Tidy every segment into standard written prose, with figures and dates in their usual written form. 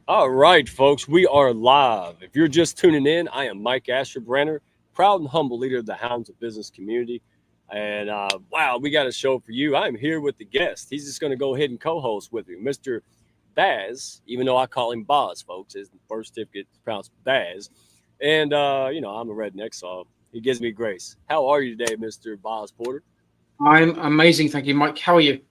All right, folks, we are live. If you're just tuning in, I am Mike Asherbranner, proud and humble leader of the Hounds of Business community. And wow, we got a show for you. I'm here with the guest. He's just going to go ahead and co-host with me, Mr. Baz, even though I call him Baz, folks. His birth certificate is pronounced Baz. And, I'm a redneck, so he gives me grace. How are you today, Mr. Baz Porter? I'm amazing, thank you, Mike. How are you?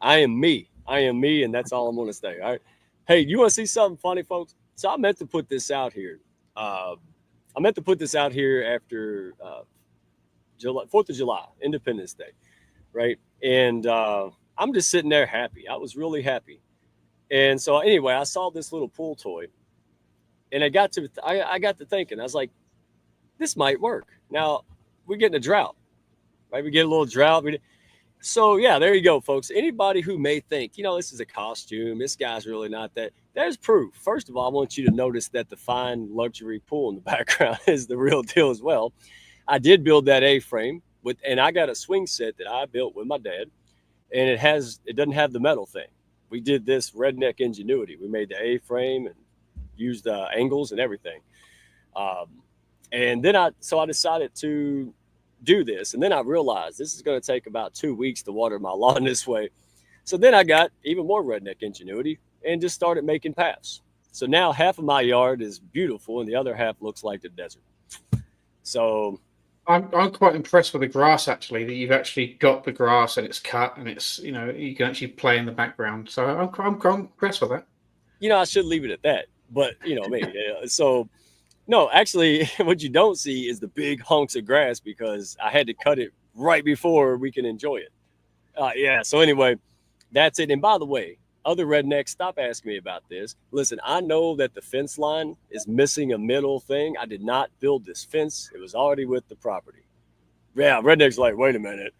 I am me. I am me, and that's all I'm going to say. All right. Hey, you want to see something funny, folks? So I meant to put this out here. After July, 4th of July, Independence Day, right? And I'm just sitting there happy. I was really happy. And so anyway, I saw this little pool toy, and I got to thinking. I was like, this might work. Now we're getting a drought, right? We get a little drought. So yeah, there you go, folks. Anybody who may think, this is a costume, this guy's really not that. There's proof. First of all, I want you to notice that the fine luxury pool in the background is the real deal as well. I did build that A-frame and I got a swing set that I built with my dad, and it doesn't have the metal thing. We did this redneck ingenuity. We made the A-frame and used angles and everything. And then I decided to do this. And then I realized this is going to take about 2 weeks to water my lawn this way. So then I got even more redneck ingenuity and just started making paths. So now half of my yard is beautiful and the other half looks like the desert. So I'm quite impressed with the grass, actually, that you've actually got the grass and it's cut and it's, you can actually play in the background. So I'm impressed with that. I should leave it at that, but me. So no, actually, what you don't see is the big hunks of grass because I had to cut it right before we can enjoy it. So anyway, that's it. And by the way, other rednecks, stop asking me about this. Listen, I know that the fence line is missing a middle thing. I did not build this fence. It was already with the property. Yeah, rednecks like, wait a minute.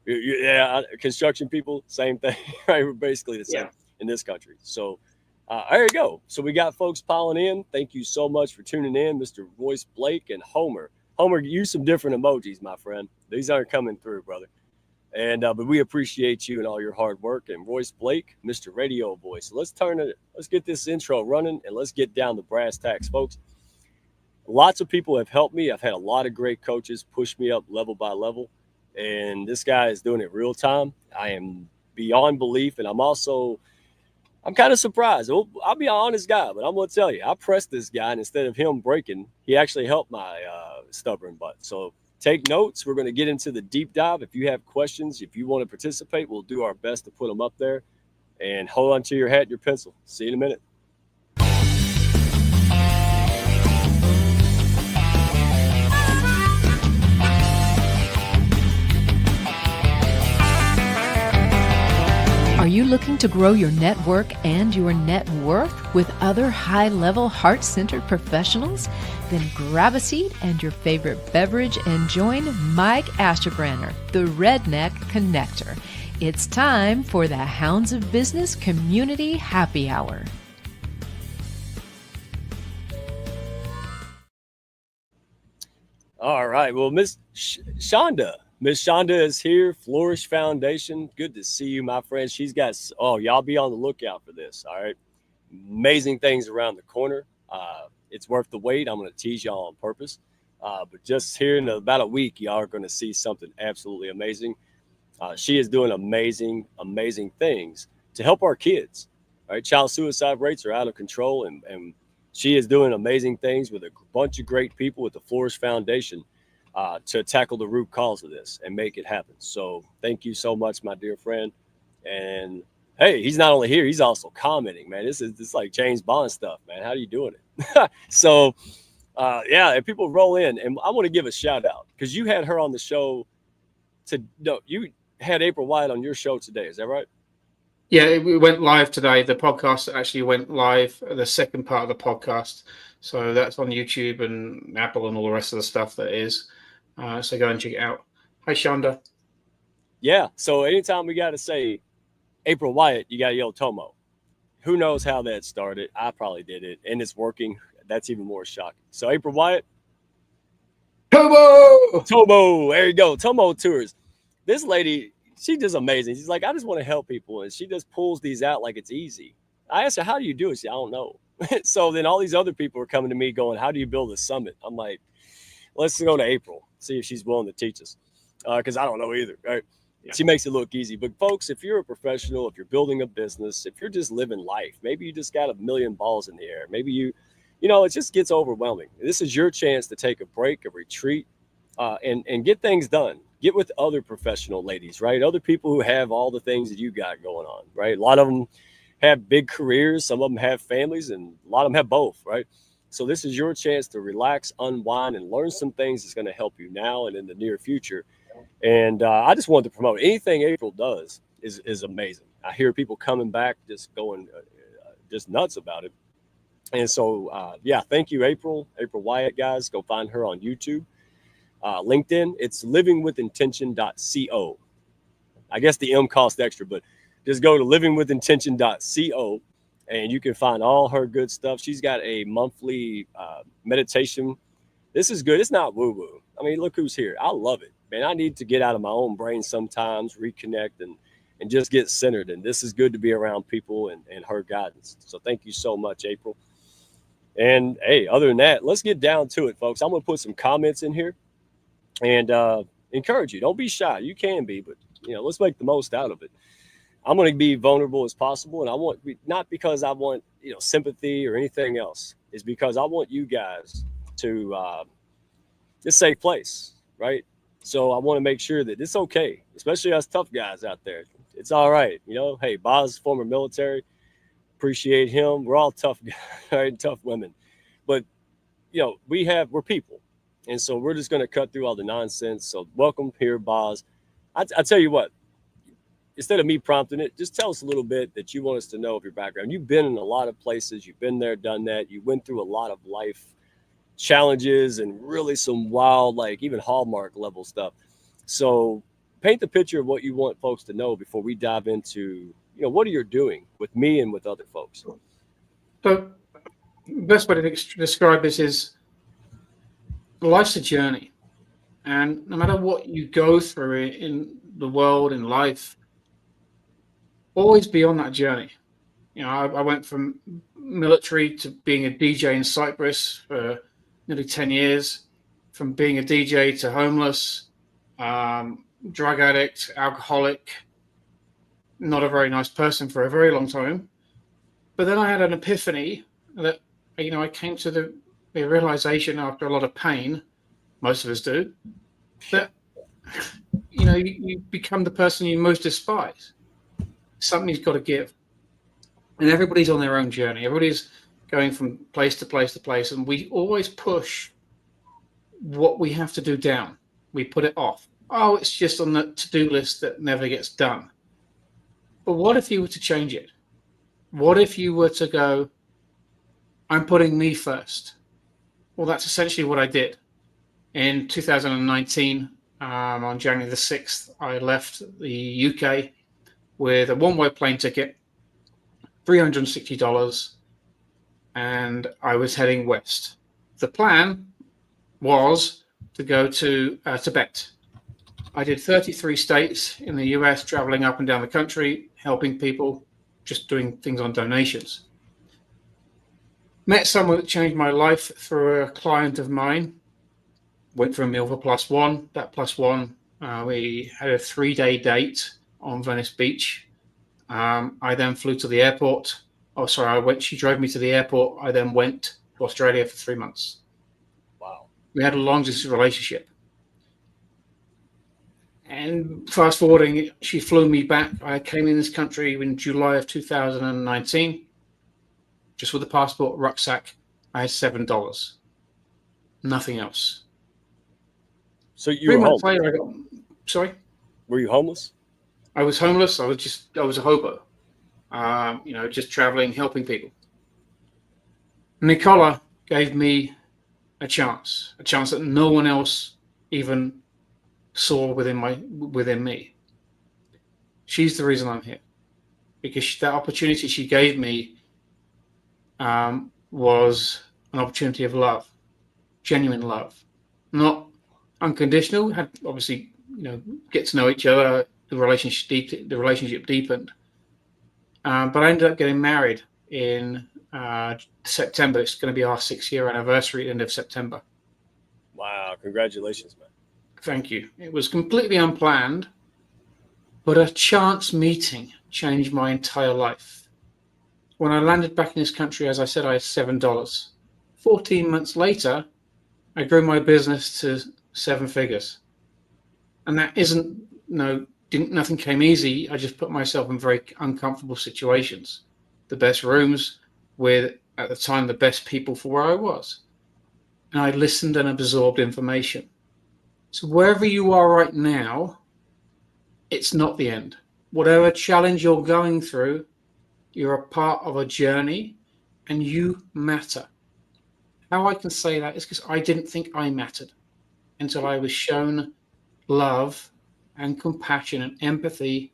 Yeah, construction people, same thing. Right? We're basically the same in this country. So there you go. So we got folks piling in. Thank you so much for tuning in, Mr. Royce Blake and Homer. Homer, use some different emojis, my friend. These aren't coming through, brother. And but we appreciate you and all your hard work. And Royce Blake, Mr. Radio Boy. So let's get this intro running and let's get down to brass tacks, folks. Lots of people have helped me. I've had a lot of great coaches push me up level by level. And this guy is doing it real time. I am beyond belief. And I'm kind of surprised. I'll be an honest guy, but I'm going to tell you, I pressed this guy, and instead of him breaking, he actually helped my stubborn butt. So take notes. We're going to get into the deep dive. If you have questions, if you want to participate, we'll do our best to put them up there. And hold on to your hat and your pencil. See you in a minute. Are you looking to grow your network and your net worth with other high-level, heart-centered professionals? Then grab a seat and your favorite beverage and join Mike Asherbranner, the Redneck Connector. It's time for the Hounds of Business Community Happy Hour. All right. Well, Miss Shonda. Miss Shonda is here, Flourish Foundation. Good to see you, my friend. She's got, y'all be on the lookout for this, all right? Amazing things around the corner. It's worth the wait. I'm going to tease y'all on purpose. But just here in about a week, y'all are going to see something absolutely amazing. She is doing amazing, amazing things to help our kids, all right? Child suicide rates are out of control, and she is doing amazing things with a bunch of great people with the Flourish Foundation. To tackle the root cause of this and make it happen. So thank you so much, my dear friend. And hey, he's not only here, he's also commenting, man. This is like James Bond stuff, man. How are you doing it? So and people roll in, and I want to give a shout out because you had her on the show you had April Wyatt on your show today. Is that right? Yeah, we went live today. The podcast actually went live, the second part of the podcast. So that's on YouTube and Apple and all the rest of the stuff that is. So go and check it out. Hi, Shonda. Yeah. So anytime we got to say April Wyatt, you got to yell Tomo. Who knows how that started? I probably did it, and it's working. That's even more shocking. So April Wyatt. Tomo. There you go. Tomo Tours. This lady, she does amazing. She's like, I just want to help people. And she just pulls these out like it's easy. I asked her, how do you do it? She said, I don't know. So then all these other people are coming to me going, how do you build a summit? I'm like, let's go to April, see if she's willing to teach us. Because I don't know either, right? Yeah. She makes it look easy. But folks, if you're a professional, if you're building a business, if you're just living life, maybe you just got a million balls in the air. Maybe you know, it just gets overwhelming. This is your chance to take a break, a retreat, and get things done. Get with other professional ladies, right? Other people who have all the things that you got going on, right? A lot of them have big careers. Some of them have families, and a lot of them have both, right? So this is your chance to relax, unwind, and learn some things that's going to help you now and in the near future. And I just wanted to promote anything April does is amazing. I hear people coming back just going just nuts about it. And so, yeah, thank you, April Wyatt, guys. Go find her on YouTube. LinkedIn, it's livingwithintention.co. I guess the M cost extra, but just go to livingwithintention.co and you can find all her good stuff. She's got a monthly meditation. This is good. It's not woo-woo. I mean, look who's here. I love it, man. I need to get out of my own brain sometimes, reconnect and just get centered. And this is good to be around people and her guidance. So thank you so much, April. And hey, other than that, let's get down to it, folks. I'm going to put some comments in here and encourage you. Don't be shy. You can be, but you know, let's make the most out of it. I'm going to be vulnerable as possible, and I want, not because I want, you know, sympathy or anything else. It's because I want you guys to it's a safe place, right? So I want to make sure that it's okay, especially us tough guys out there. It's all right, you know. Hey, Baz, former military, appreciate him. We're all tough guys, right? Tough women, but you know, we're people, and so we're just going to cut through all the nonsense. So welcome here, Baz. I tell you what. Instead of me prompting it, just tell us a little bit that you want us to know of your background. You've been in a lot of places. You've been there, done that. You went through a lot of life challenges and really some wild, like even Hallmark level stuff. So paint the picture of what you want folks to know before we dive into, you know, what are you doing with me and with other folks? So the best way to describe this is life's a journey. And no matter what you go through in the world, in life, always be on that journey. You know, I went from military to being a DJ in Cyprus for nearly 10 years, from being a DJ to homeless, drug addict, alcoholic, not a very nice person for a very long time. But then I had an epiphany that, you know, I came to the realization after a lot of pain, most of us do, that, you know, you become the person you most despise. Something's got to give. And everybody's on their own journey. Everybody's going from place to place to place. And we always push what we have to do down. We put it off. Oh, it's just on the to-do list that never gets done. But what if you were to change it? What if you were to go, I'm putting me first? Well, that's essentially what I did. In 2019, on January the 6th, I left the UK with a one-way plane ticket, $360, and I was heading west. The plan was to go to Tibet. I did 33 states in the US, traveling up and down the country, helping people, just doing things on donations. Met someone that changed my life through a client of mine. Went for a meal for +1. That +1, we had a 3-day date on Venice Beach. I then flew to the airport. Oh, sorry, she drove me to the airport. I then went to Australia for 3 months. Wow. We had a long distance relationship. And fast forwarding, she flew me back. I came in this country in July of 2019. Just with a passport, rucksack, I had $7. Nothing else. So you were homeless? Later, sorry? Were you homeless? I was homeless. I was a hobo. You know, just traveling, helping people. Nicola gave me a chance that no one else even saw within me. She's the reason I'm here, because that opportunity she gave me was an opportunity of love, genuine love, not unconditional. Had obviously, you know, get to know each other. The relationship deepened, but I ended up getting married in September. It's going to be our 6-year anniversary at the end of September. Wow. Congratulations, man. Thank you. It was completely unplanned, but a chance meeting changed my entire life. When I landed back in this country, as I said, I had $7. 14 months later, I grew my business to 7 figures. And that nothing came easy. I just put myself in very uncomfortable situations. The best rooms with, at the time, the best people for where I was. And I listened and absorbed information. So wherever you are right now, it's not the end. Whatever challenge you're going through, you're a part of a journey and you matter. How I can say that is because I didn't think I mattered until I was shown love and compassion and empathy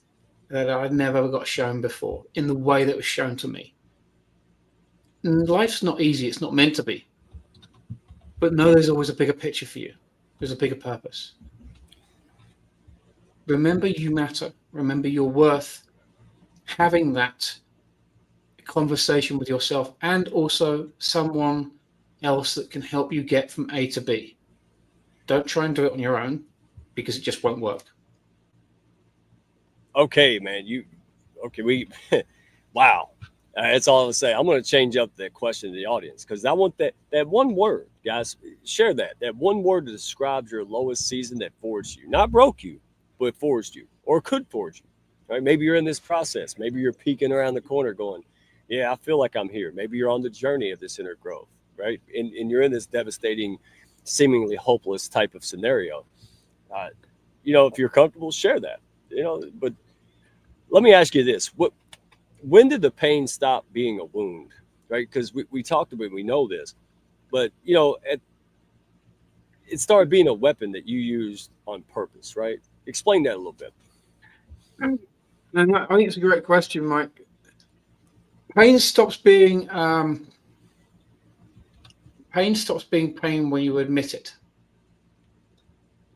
that I'd never got shown before in the way that was shown to me. And life's not easy. It's not meant to be. But no, there's always a bigger picture for you. There's a bigger purpose. Remember you matter. Remember you're worth having that conversation with yourself and also someone else that can help you get from A to B. Don't try and do it on your own because it just won't work. Okay, man. Wow. That's all I'm saying. I'm going to change up that question to the audience because I want that one word, guys. Share that one word that describes your lowest season that forged you, not broke you, but forged you or could forge you. Right? Maybe you're in this process. Maybe you're peeking around the corner going, yeah, I feel like I'm here. Maybe you're on the journey of this inner growth, right? And you're in this devastating, seemingly hopeless type of scenario. If you're comfortable, share that. But let me ask you this: when did the pain stop being a wound? Right? Because we talked about it, we know this, but it started being a weapon that you used on purpose, right? Explain that a little bit. And I think it's a great question, Mike. Pain stops being pain when you admit it.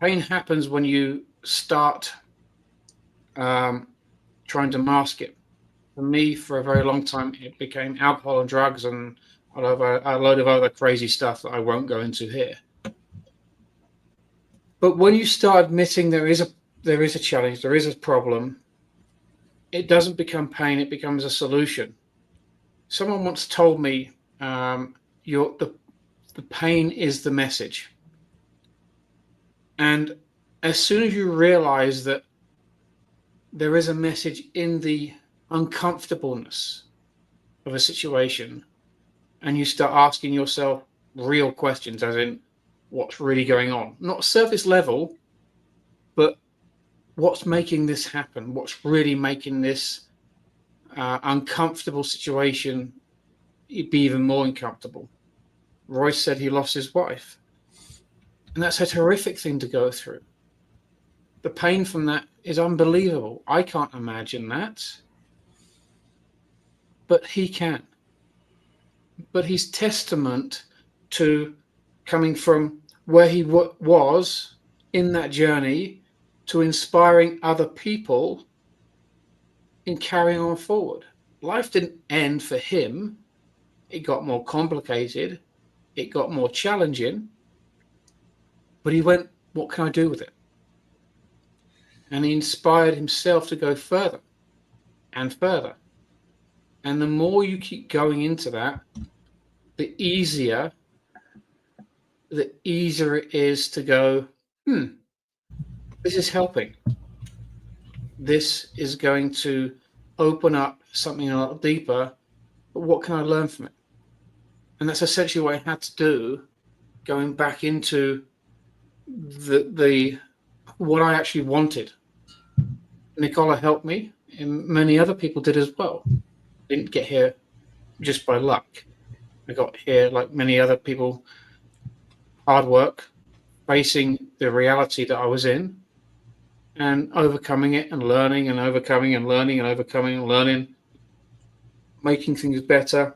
Pain happens when you start trying to mask it. For me, for a very long time, it became alcohol and drugs and a load of other crazy stuff that I won't go into here. But when you start admitting there is a challenge, there is a problem, it doesn't become pain, it becomes a solution. Someone once told me the pain is the message. And as soon as you realize that there is a message in the uncomfortableness of a situation, and you start asking yourself real questions, as in what's really going on, not surface level, but what's making this happen? What's really making this uncomfortable situation be even more uncomfortable? Royce said he lost his wife, and that's a horrific thing to go through. The pain from that is unbelievable. I can't imagine that, but he can. But he's testament to coming from where he was in that journey to inspiring other people in carrying on forward. Life didn't end for him. It got more complicated. It got more challenging. But he went, what can I do with it? And he inspired himself to go further and further. And the more you keep going into that, the easier it is to go, this is helping. This is going to open up something a lot deeper, but what can I learn from it? And that's essentially what I had to do, going back into the what I actually wanted. Nicola helped me, and many other people did as well. Didn't get here just by luck. I got here, like many other people, hard work, facing the reality that I was in, and overcoming it and learning and overcoming and learning and overcoming and learning, making things better.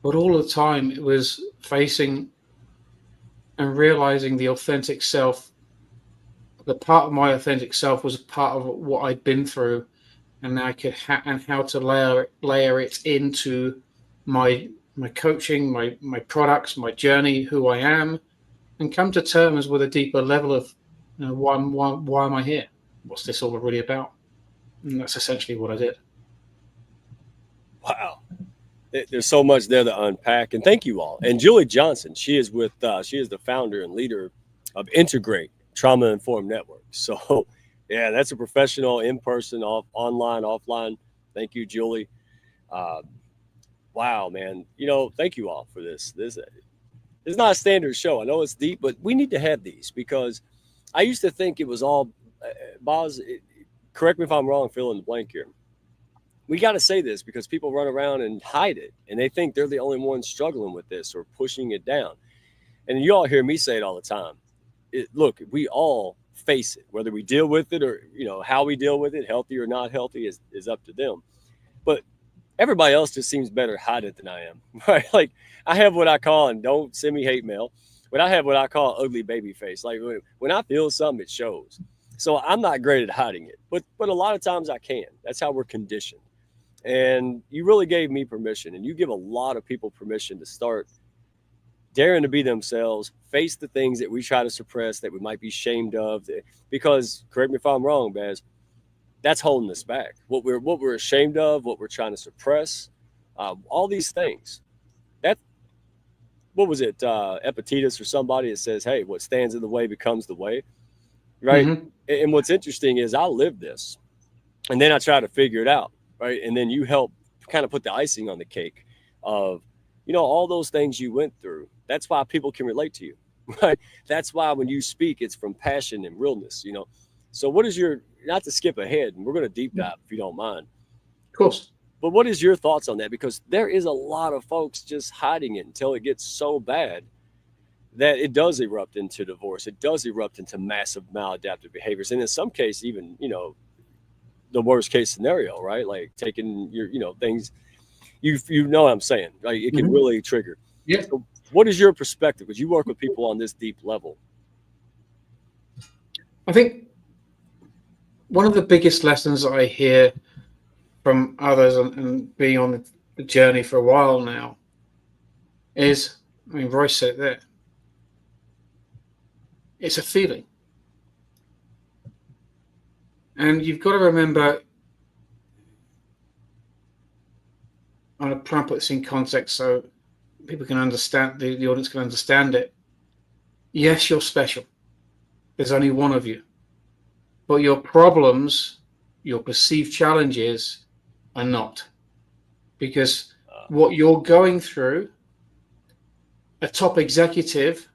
But all the time it was facing and realizing the authentic self. The part of my authentic self was a part of what I'd been through, and I could and how to layer it into my coaching, my products, my journey, who I am, and come to terms with a deeper level of, you know, why am I here? What's this all really about? And that's essentially what I did. Wow. There's so much there to unpack, and thank you all. And Julie Johnson, she is the founder and leader of Integrate Trauma Informed Network. So yeah, that's a professional, in-person, online, offline. Thank you, Julie. Wow, man. You know, thank you all for this. This is not a standard show. I know it's deep, but we need to have these, because I used to think it was all, Baz, correct me if I'm wrong, fill in the blank here. We got to say this because people run around and hide it, and they think they're the only ones struggling with this or pushing it down. And you all hear me say it all the time. Look, we all face it, whether we deal with it or, you know, how we deal with it, healthy or not healthy, is up to them. But everybody else just seems better hide it than I am, right? Like, I have what I call, and don't send me hate mail, but I have what I call ugly baby face. Like, when I feel something, it shows. So I'm not great at hiding it, but a lot of times I can. That's how we're conditioned. And you really gave me permission, and you give a lot of people permission to start daring to be themselves, face the things that we try to suppress, that we might be ashamed of, because, correct me if I'm wrong, Baz, that's holding us back. What we're ashamed of, what we're trying to suppress, all these things. That, what was it, Epictetus or somebody that says, hey, what stands in the way becomes the way, right? Mm-hmm. And what's interesting is I live this, and then I try to figure it out, right? And then you help kind of put the icing on the cake of, you know, all those things you went through. That's why people can relate to you, right? That's why when you speak, it's from passion and realness, you know. So what is your, not to skip ahead, and we're going to deep dive if you don't mind. Of course. But what is your thoughts on that? Because there is a lot of folks just hiding it until it gets so bad that it does erupt into divorce. It does erupt into massive maladaptive behaviors. And in some cases, even, you know, the worst case scenario, right? Like taking your, you know, things, you know what I'm saying, like it can really trigger. Yeah. So what is your perspective? Because you work with people on this deep level. I think one of the biggest lessons I hear from others, and being on the journey for a while now, is, I mean, Royce said it there, it's a feeling. And you've got to remember, I'm going to try and put this in context so people can understand, the audience can understand it. Yes, you're special. There's only one of you. But your problems, your perceived challenges are not. Because what you're going through, a top executive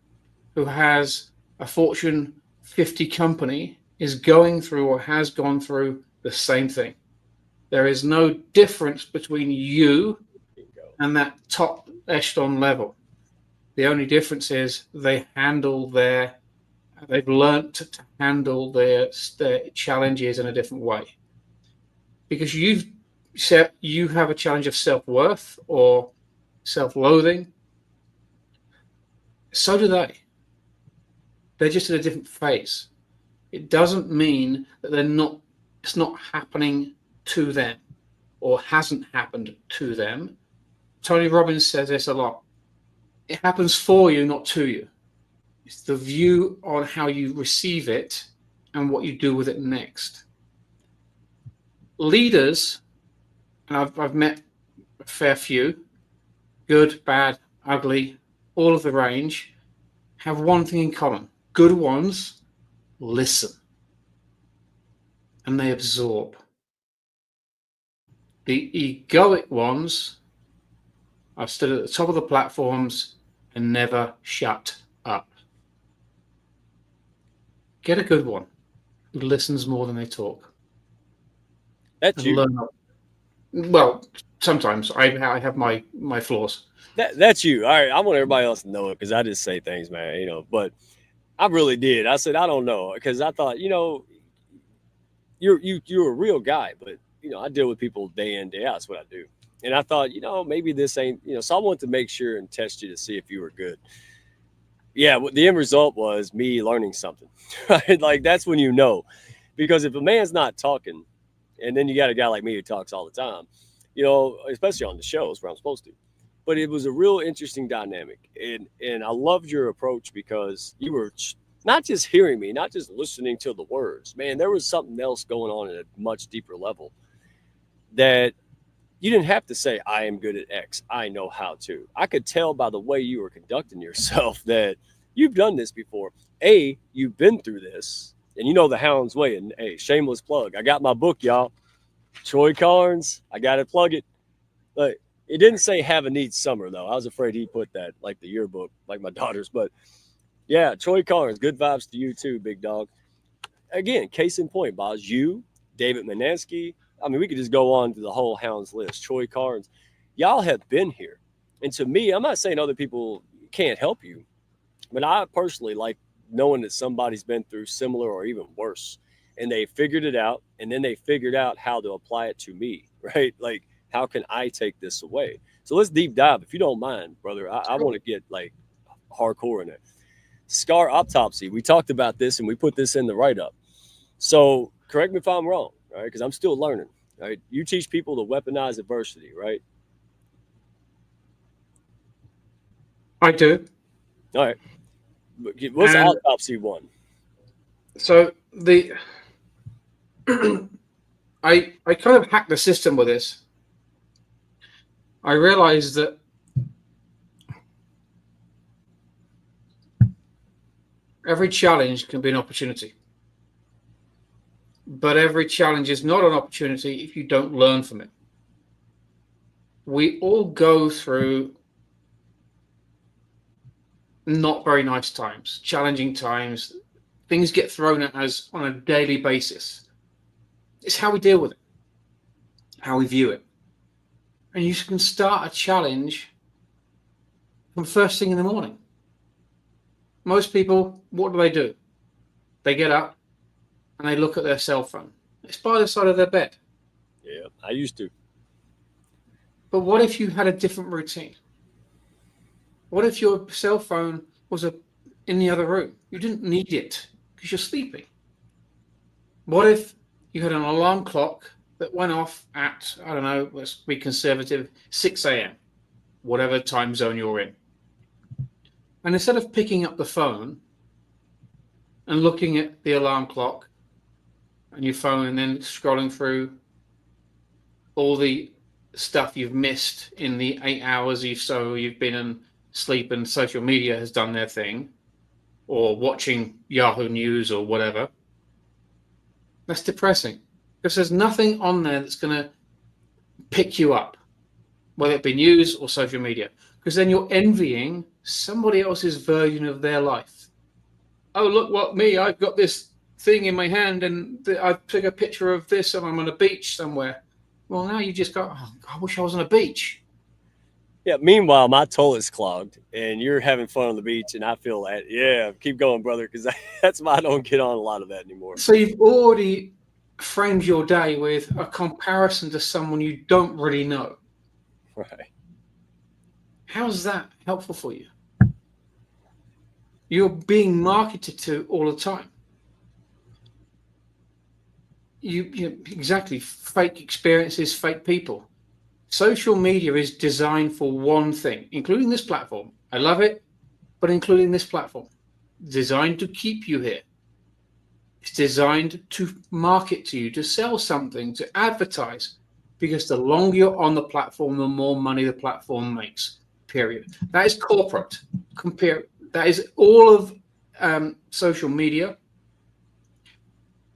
who has a Fortune 50 company is going through or has gone through the same thing. There is no difference between you and that top echelon level. The only difference is they've learned to handle their challenges in a different way. Because you've said you have a challenge of self-worth or self-loathing. So do they. They're just in a different phase. It doesn't mean that it's not happening to them or hasn't happened to them. Tony Robbins says this a lot. It happens for you, not to you. It's the view on how you receive it and what you do with it next. Leaders, and I've met a fair few, good, bad, ugly, all of the range, have one thing in common. Good ones listen, and they absorb. The egoic ones are stood at the top of the platforms and never shut up. Get a good one who listens more than they talk. That's you. Well, sometimes I have my flaws. That's you. All right, I want everybody else to know it because I just say things, man. You know, but I really did. I said I don't know because I thought, you know, you're a real guy, but you know, I deal with people day in, day out. That's what I do. And I thought, you know, maybe this ain't, you know, so I wanted to make sure and test you to see if you were good. Yeah, the end result was me learning something, right? Like that's when you know, because if a man's not talking, And then you got a guy like me who talks all the time, you know, especially on the shows where I'm supposed to. But it was a real interesting dynamic. And I loved your approach because you were not just hearing me, not just listening to the words. Man, there was something else going on at a much deeper level that you didn't have to say, I am good at X. I know how to. I could tell by the way you were conducting yourself that you've done this before. A, you've been through this, and you know the Hound's way. And hey, shameless plug. I got my book, y'all. Troy Carnes. I got to plug it. But it didn't say have a neat summer, though. I was afraid he put that like the yearbook, like my daughter's. But yeah, Troy Carnes. Good vibes to you too, big dog. Again, case in point, Baz. You, David Manansky. I mean, we could just go on to the whole Hounds list. Troy Carnes, y'all have been here. And to me, I'm not saying other people can't help you, but I personally like knowing that somebody's been through similar or even worse, and they figured it out, and then they figured out how to apply it to me, right? Like, how can I take this away? So let's deep dive, if you don't mind, brother. I want to get like hardcore in it. Scar autopsy. We talked about this, and we put this in the write-up. So correct me if I'm wrong. Right, because I'm still learning. Right, you teach people to weaponize adversity, right? I do. All right. What's autopsy one? So I kind of hacked the system with this. I realized that every challenge can be an opportunity. But every challenge is not an opportunity if you don't learn from it. We all go through not very nice times, challenging times. Things get thrown at us on a daily basis. It's how we deal with it, how we view it. And you can start a challenge from first thing in the morning. Most people, what do? They get up and they look at their cell phone. It's by the side of their bed. Yeah, I used to. But what if you had a different routine? What if your cell phone was in the other room? You didn't need it because you're sleeping. What if you had an alarm clock that went off at, I don't know, let's be conservative, 6 a.m., whatever time zone you're in. And instead of picking up the phone and looking at the alarm clock and your phone and then scrolling through all the stuff you've missed in the 8 hours you've been in sleep and social media has done their thing, or watching Yahoo News or whatever, that's depressing because there's nothing on there that's going to pick you up, whether it be news or social media, because then you're envying somebody else's version of their life. Oh, look what me, I've got this thing in my hand and I took a picture of this and I'm on a beach somewhere. Well, now you just go, oh, I wish I was on a beach. Yeah, meanwhile, my toilet's clogged and you're having fun on the beach and I feel that. Yeah, keep going, brother, because that's why I don't get on a lot of that anymore. So you've already framed your day with a comparison to someone you don't really know. Right. How's that helpful for you? You're being marketed to all the time. You exactly, fake experiences, fake people. Social media is designed for one thing, including this platform. I love it, but including this platform. Designed to keep you here. It's designed to market to you, to sell something, to advertise, because the longer you're on the platform, the more money the platform makes, period. That is corporate. That is all of social media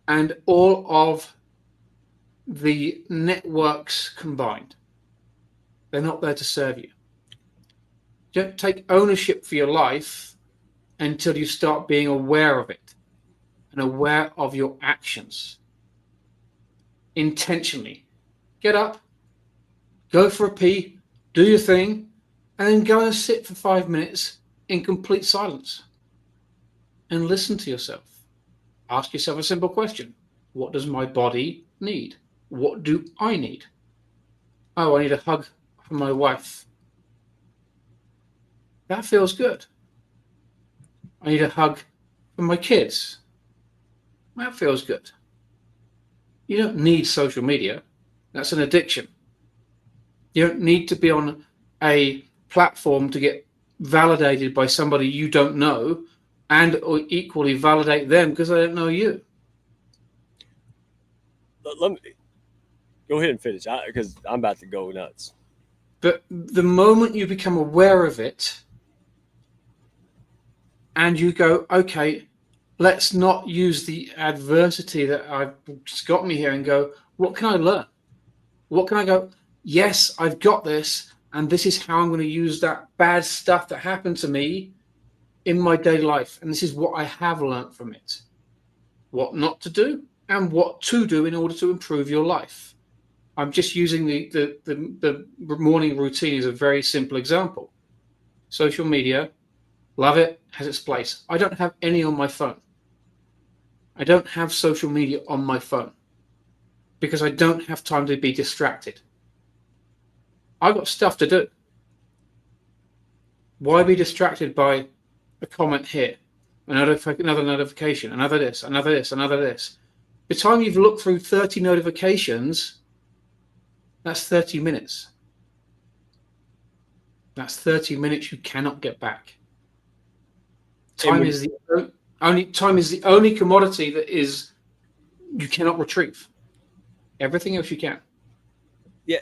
and all of the networks combined. They're not there to serve you. Don't take ownership for your life until you start being aware of it and aware of your actions. Intentionally. Get up, go for a pee, do your thing, and then go and sit for 5 minutes in complete silence and listen to yourself. Ask yourself a simple question. What does my body need? What do I need? Oh, I need a hug from my wife. That feels good. I need a hug from my kids. That feels good. You don't need social media. That's an addiction. You don't need to be on a platform to get validated by somebody you don't know, and or equally validate them because they don't know you. Let me go ahead and finish, because I'm about to go nuts. But the moment you become aware of it and you go, okay, let's not use the adversity that I've just got me here and go, what can I learn? What can I go? Yes, I've got this, and this is how I'm going to use that bad stuff that happened to me in my daily life. And this is what I have learned from it. What not to do and what to do in order to improve your life. I'm just using the morning routine as a very simple example. Social media, love it, has its place. I don't have any on my phone. I don't have social media on my phone because I don't have time to be distracted. I've got stuff to do. Why be distracted by a comment here, another notification, another this, another this, another this? By the time you've looked through 30 notifications, that's 30 minutes. That's 30 minutes you cannot get back. Time is the only commodity that is you cannot retrieve. Everything else you can. Yeah.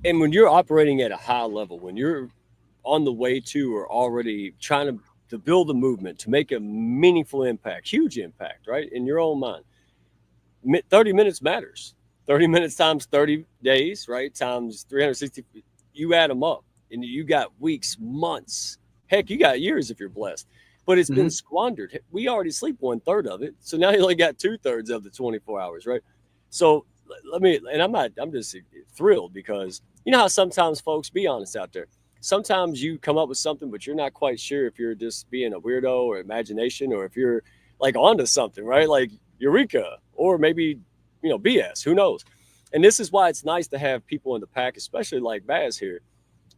And when you're operating at a high level, when you're on the way to or already trying to build a movement, to make a meaningful impact, huge impact, right, in your own mind, 30 minutes matters. 30 minutes times 30 days, right, times 360, you add them up, and you got weeks, months, heck, you got years if you're blessed. But it's been squandered. We already sleep 1/3 of it, so now you only got 2/3 of the 24 hours, right? So I'm just thrilled because you know how sometimes folks, be honest out there, sometimes you come up with something, but you're not quite sure if you're just being a weirdo or imagination, or if you're like onto something, right? Like Eureka, or maybe, BS, who knows? And this is why it's nice to have people in the pack, especially like Baz here,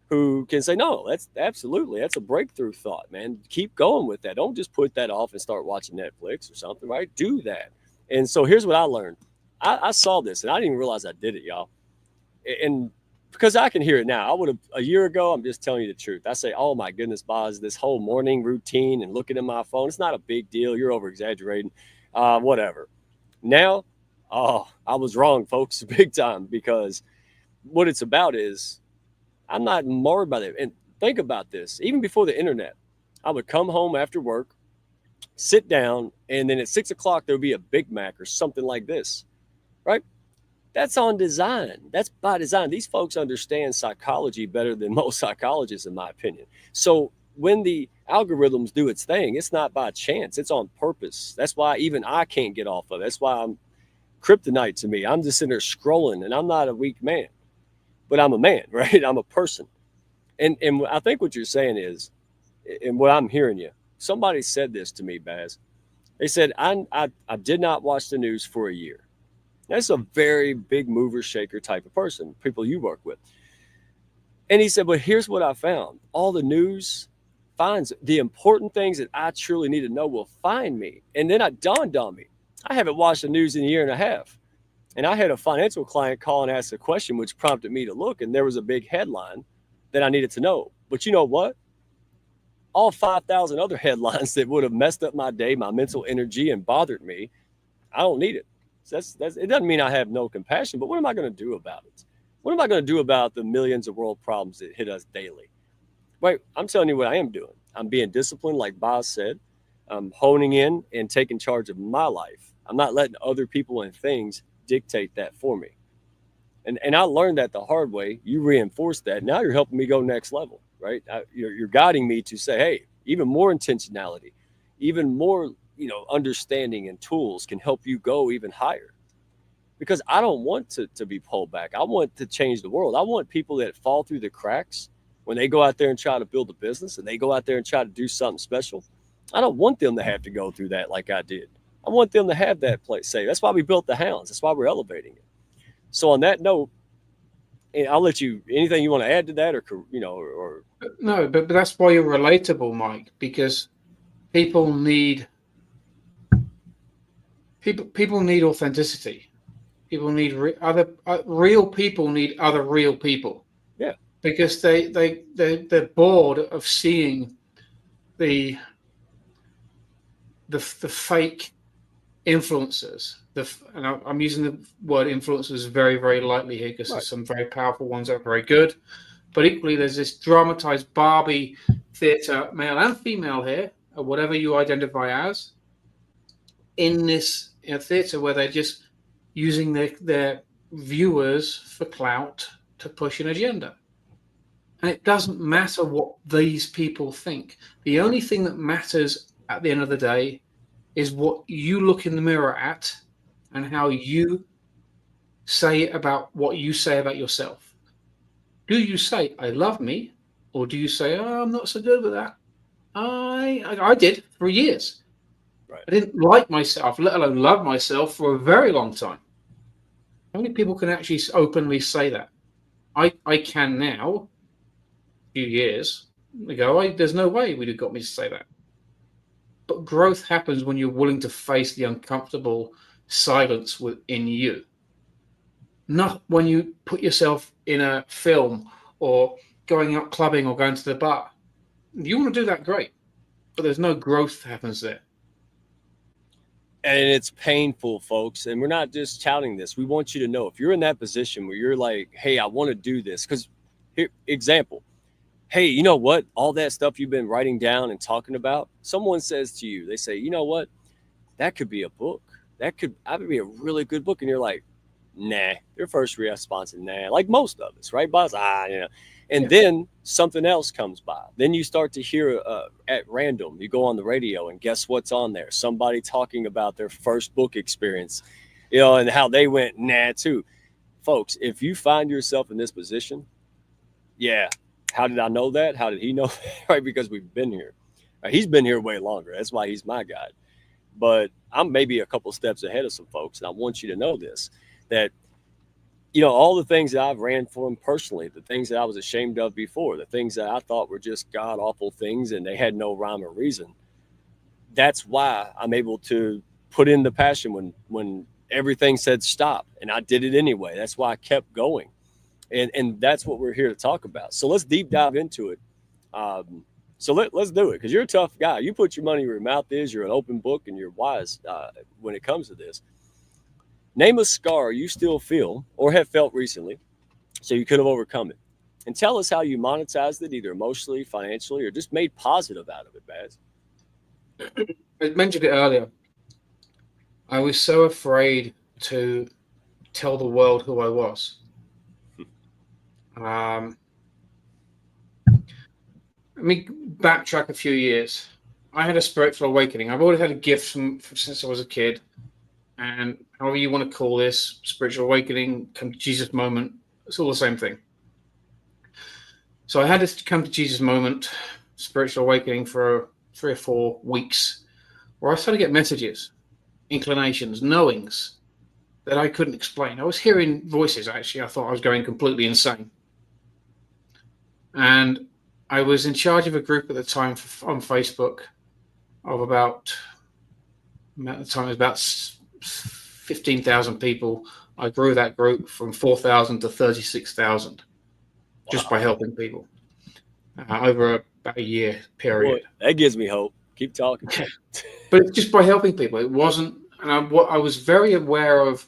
who can say, no, that's a breakthrough thought, man. Keep going with that. Don't just put that off and start watching Netflix or something, right? Do that. And so here's what I learned. I saw this and I didn't even realize I did it, y'all. And because I can hear it now, I would have a year ago, I'm just telling you the truth. I say, oh my goodness, Baz, this whole morning routine and looking at my phone, it's not a big deal. You're over exaggerating, whatever. Now, I was wrong, folks, big time, because what it's about is I'm not marred by that. And think about this. Even before the internet, I would come home after work, sit down, and then at 6 o'clock, there would be a Big Mac or something like this, right? That's on design. That's by design. These folks understand psychology better than most psychologists, in my opinion. So when the algorithms do its thing, it's not by chance. It's on purpose. That's why even I can't get off of it. That's why I'm kryptonite to me. I'm just sitting there scrolling, and I'm not a weak man, but I'm a man, right? I'm a person. And I think what you're saying is, and what I'm hearing you, somebody said this to me, Baz. They said, I did not watch the news for a year. That's a very big mover shaker type of person, people you work with. And he said, but here's what I found. All the news finds the important things that I truly need to know will find me. And then it dawned on me, I haven't watched the news in a year and a half. And I had a financial client call and ask a question, which prompted me to look, and there was a big headline that I needed to know. But you know what? All 5,000 other headlines that would have messed up my day, my mental energy, and bothered me, I don't need it. So it doesn't mean I have no compassion, but what am I going to do about it? What am I going to do about the millions of world problems that hit us daily? Wait, I'm telling you what I am doing. I'm being disciplined, like Baz said. I'm honing in and taking charge of my life. I'm not letting other people and things dictate that for me. And I learned that the hard way. You reinforced that. Now you're helping me go next level, right? You're guiding me to say, hey, even more intentionality, even more, understanding and tools can help you go even higher. Because I don't want to be pulled back. I want to change the world. I want people that fall through the cracks when they go out there and try to build a business and they go out there and try to do something special. I don't want them to have to go through that like I did. I want them to have that place safe. That's why we built the Hounds. That's why we're elevating it. So on that note, and I'll let you, anything you want to add to that, or No, but that's why you're relatable, Mike, because people need People need authenticity. People need real people need other real people. Yeah. Because they're bored of seeing the fake influencers. And I'm using the word influencers very, very lightly here because there's some very powerful ones that are very good. But equally, there's this dramatized Barbie theater, male and female here, or whatever you identify as, in this theater where they're just using their viewers for clout to push an agenda. And it doesn't matter what these people think. The only thing that matters at the end of the day is what you look in the mirror at and how you say about what you say about yourself. Do you say, I love me? Or do you say, oh, I'm not so good with that? I did for years. Right. I didn't like myself, let alone love myself, for a very long time. How many people can actually openly say that? I can now. A few years ago, there's no way would have got me to say that. But growth happens when you're willing to face the uncomfortable silence within you. Not when you put yourself in a film or going out clubbing or going to the bar. If you want to do that, great. But there's no growth that happens there. And it's painful, folks. And we're not just touting this. We want you to know if you're in that position where you're like, hey, I want to do this. Because here, example, hey, you know what? All that stuff you've been writing down and talking about, someone says to you, they say, you know what? That could be a book. That could be a really good book. And you're like, nah. Their first response is nah, like most of us, right? Buzz, And then something else comes by. Then you start to hear at random, you go on the radio and guess what's on there? Somebody talking about their first book experience, and how they went nah too. Folks, if you find yourself in this position, how did I know that? How did he know that? Right? Because we've been here. Right? He's been here way longer. That's why he's my guide. But I'm maybe a couple steps ahead of some folks. And I want you to know this, that all the things that I've ran for him personally, the things that I was ashamed of before, the things that I thought were just god awful things and they had no rhyme or reason. That's why I'm able to put in the passion when everything said stop, and I did it anyway. That's why I kept going. And that's what we're here to talk about. So let's deep dive into it. So let's do it, because you're a tough guy. You put your money where your mouth is. You're an open book, and you're wise when it comes to this. Name a scar you still feel or have felt recently so you could have overcome it. And tell us how you monetized it, either emotionally, financially, or just made positive out of it, Baz. I mentioned it earlier. I was so afraid to tell the world who I was. Let me backtrack a few years. I had a spiritual awakening. I've always had a gift since I was a kid. And however you want to call this, spiritual awakening, come to Jesus moment, it's all the same thing. So I had this come to Jesus moment, spiritual awakening, for 3 or 4 weeks, where I started to get messages, inclinations, knowings that I couldn't explain. I was hearing voices, actually. I thought I was going completely insane. And I was in charge of a group at the time on Facebook of about 15,000 people. I grew that group from 4,000 to 36,000 just by helping people over about a year period. Boy, that gives me hope. Keep talking. But it's just by helping people. It wasn't, and I was very aware of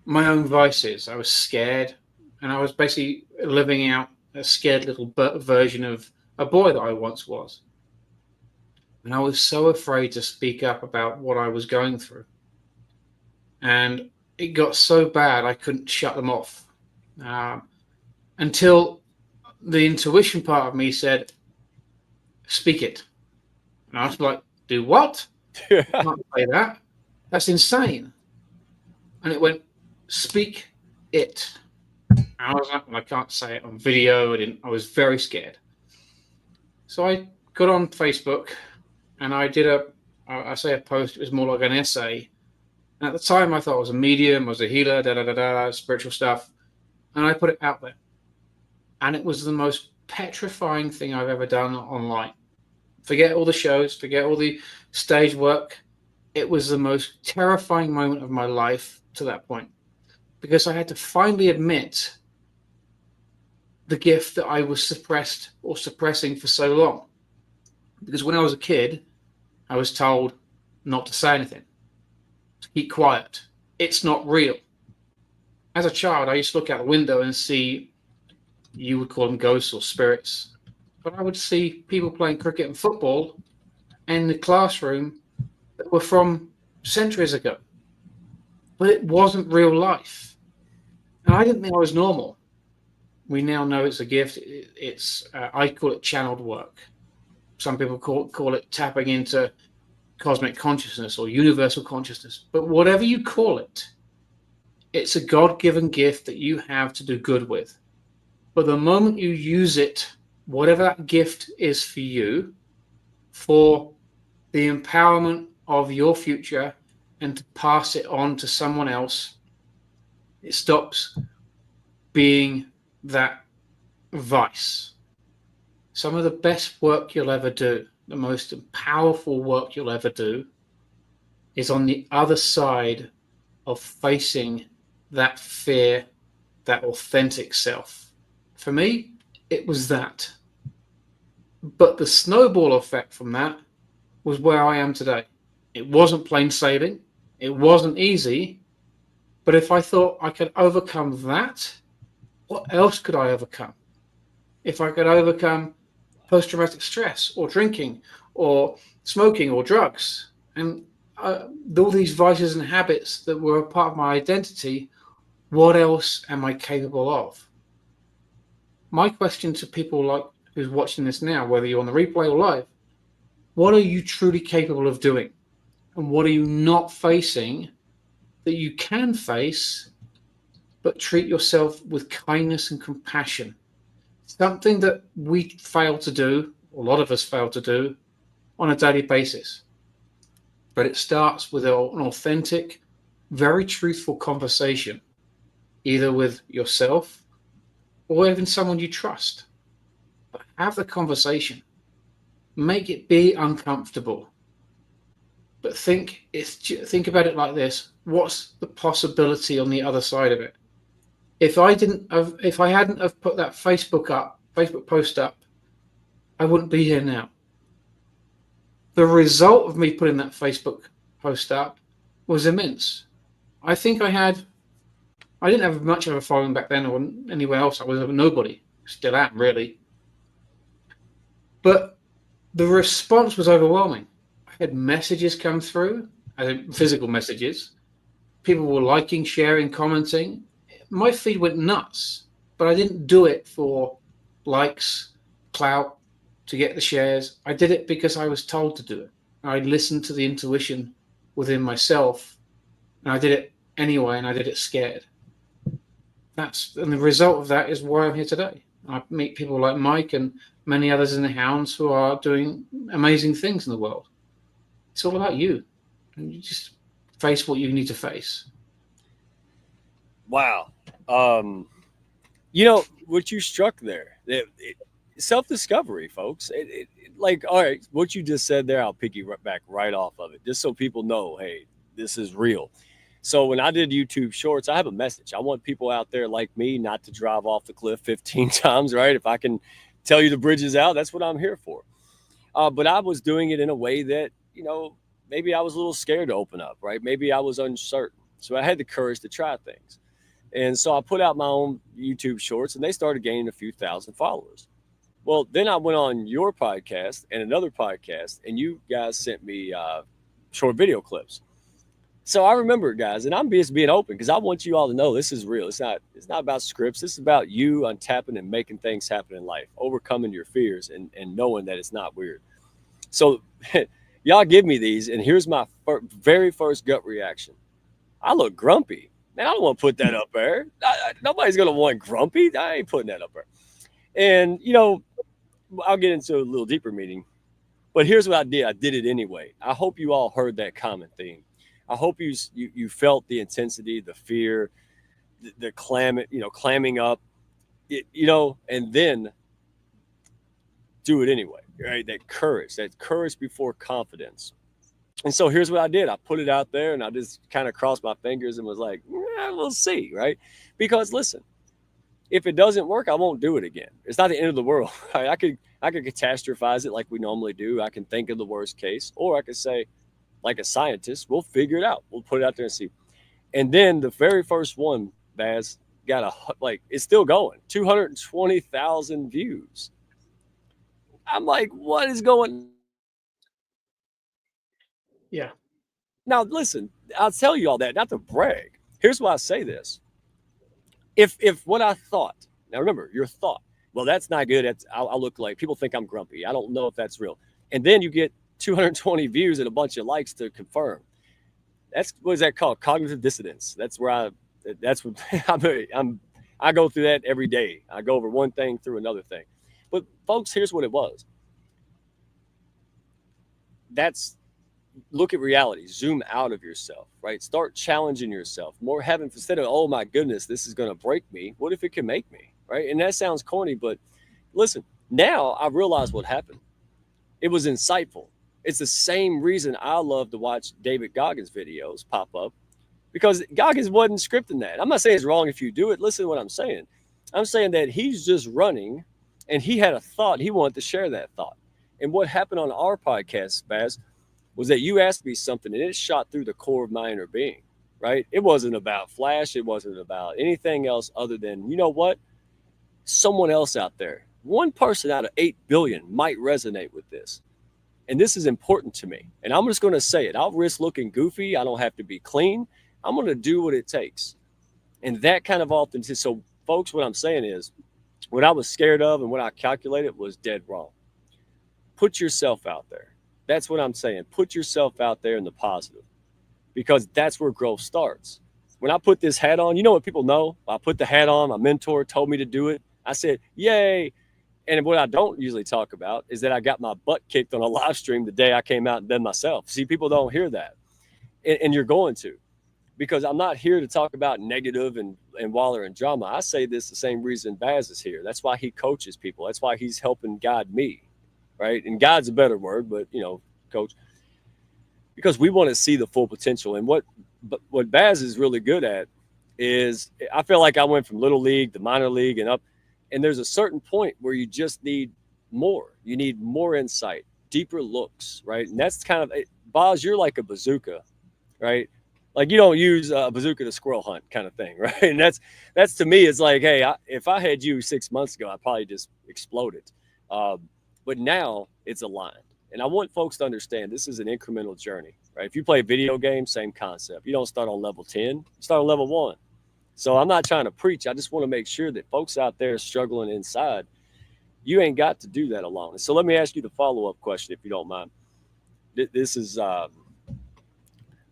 my own vices. I was scared, and I was basically living out a scared little version of a boy that I once was. And I was so afraid to speak up about what I was going through. And it got so bad I couldn't shut them off. Until the intuition part of me said, speak it. And I was like, do what? I can't say that. That's insane. And it went, speak it. And I was like, I can't say it on video. I was very scared. So I got on Facebook and I did a post. It was more like an essay. And at the time I thought I was a medium, I was a healer, spiritual stuff. And I put it out there. And it was the most petrifying thing I've ever done online. Forget all the shows, forget all the stage work. it was the most terrifying moment of my life to that point, because I had to finally admit the gift that I was suppressed or suppressing for so long. Because when I was a kid, I was told not to say anything, to keep quiet. It's not real. As a child, I used to look out the window and see, you would call them ghosts or spirits, but I would see people playing cricket and football in the classroom that were from centuries ago. But it wasn't real life. And I didn't think I was normal. We now know it's a gift. I call it channeled work. Some people call it tapping into cosmic consciousness or universal consciousness. But whatever you call it, it's a God-given gift that you have to do good with. But the moment you use it, whatever that gift is for you, for the empowerment of your future and to pass it on to someone else, it stops being that vice. Some of the best work you'll ever do, the most powerful work you'll ever do, is on the other side of facing that fear, that authentic self. For me, it was that. But the snowball effect from that was where I am today. It wasn't plain sailing. It wasn't easy. But if I thought I could overcome that, what else could I overcome? If I could overcome post-traumatic stress or drinking or smoking or drugs and all these vices and habits that were a part of my identity, what else am I capable of? My question to people like who's watching this now, whether you're on the replay or live, what are you truly capable of doing? And what are you not facing that you can face, but treat yourself with kindness and compassion? Something that we fail to do, a lot of us fail to do, on a daily basis. But it starts with an authentic, very truthful conversation, either with yourself or even someone you trust. But have the conversation. Make it be uncomfortable. But think about it like this. What's the possibility on the other side of it? If I hadn't have put that Facebook post up, I wouldn't be here now. The result of me putting that Facebook post up was immense. I think I didn't have much of a following back then or anywhere else. I was nobody. Still am, really. But the response was overwhelming. I had messages come through, as in physical messages. People were liking, sharing, commenting. My feed went nuts, but I didn't do it for likes, clout, to get the shares. I did it because I was told to do it. I listened to the intuition within myself, and I did it anyway, and I did it scared. And the result of that is why I'm here today. I meet people like Mike and many others in the Hounds who are doing amazing things in the world. It's all about you. And you just face what you need to face. Wow. What you struck there, self-discovery, folks. Like, all right, what you just said there, I'll piggyback right off of it, just so people know, hey, this is real. So when I did YouTube Shorts, I have a message. I want people out there like me not to drive off the cliff 15 times, right? If I can tell you the bridge is out, that's what I'm here for. But I was doing it in a way that, maybe I was a little scared to open up, right? Maybe I was uncertain. So I had the courage to try things. And so I put out my own YouTube Shorts, and they started gaining a few thousand followers. Well, then I went on your podcast and another podcast, and you guys sent me short video clips. So I remember, guys, and I'm just being open because I want you all to know this is real. It's not about scripts. This is about you untapping and making things happen in life, overcoming your fears and knowing that it's not weird. So y'all give me these, and here's my very first gut reaction. I look grumpy. Man, I don't want to put that up there. Nobody's going to want grumpy. I ain't putting that up there. And, I'll get into a little deeper meaning. But here's what I did. I did it anyway. I hope you all heard that common theme. I hope you felt the intensity, the fear, the clamming up, and then do it anyway, right? That courage before confidence. And so here's what I did. I put it out there and I just kind of crossed my fingers and was like, we'll see, right? Because listen, if it doesn't work, I won't do it again. It's not the end of the world. Right? I could catastrophize it like we normally do. I can think of the worst case, or I could say, like a scientist, we'll figure it out. We'll put it out there and see. And then the very first one, Baz, got it's still going, 220,000 views. I'm like, what is going? Yeah. Now, listen, I'll tell you all that, not to brag. Here's why I say this. If what I thought, now remember, your thought, well, that's not good. I'll look like, people think I'm grumpy. I don't know if that's real. And then you get 220 views and a bunch of likes to confirm. That's, what is that called? Cognitive dissonance. That's where I go through that every day. I go over one thing through another thing. But folks, here's what it was. Look at reality, zoom out of yourself, right? Start challenging yourself more. Instead of, oh my goodness, this is going to break me. What if it can make me, right? And that sounds corny, but listen, now I realize what happened. It was insightful. It's the same reason I love to watch David Goggins videos pop up, because Goggins wasn't scripting that. I'm not saying it's wrong if you do it. Listen to what I'm saying. I'm saying that he's just running and he had a thought. He wanted to share that thought. And what happened on our podcast, Baz, was that you asked me something and it shot through the core of my inner being, right? It wasn't about flash. It wasn't about anything else other than, you know what? Someone else out there, one person out of 8 billion might resonate with this. And this is important to me. And I'm just going to say it. I'll risk looking goofy. I don't have to be clean. I'm going to do what it takes. And that kind of authenticity. So folks, what I'm saying is, what I was scared of and what I calculated was dead wrong. Put yourself out there. That's what I'm saying. Put yourself out there in the positive, because that's where growth starts. When I put this hat on, you know what people know? I put the hat on, my mentor told me to do it. I said, yay. And what I don't usually talk about is that I got my butt kicked on a live stream the day I came out and done myself. See, people don't hear that. And you're going to, because I'm not here to talk about negative and Waller and drama. I say this the same reason Baz is here. That's why he coaches people. That's why he's helping guide me. Right. And God's a better word, but, coach, because we want to see the full potential. And what Baz is really good at is, I feel like I went from little league to minor league and up, and there's a certain point where you just need more. You need more insight, deeper looks. Right. And that's kind of, Baz, you're like a bazooka, right? Like you don't use a bazooka to squirrel hunt kind of thing. Right. And that's to me, it's like, hey, if I had you 6 months ago, I'd probably just exploded. But now it's aligned. And I want folks to understand this is an incremental journey, right? If you play video games, same concept. You don't start on level 10, you start on level 1. So I'm not trying to preach. I just want to make sure that folks out there struggling inside, you ain't got to do that alone. So let me ask you the follow-up question, if you don't mind. This is,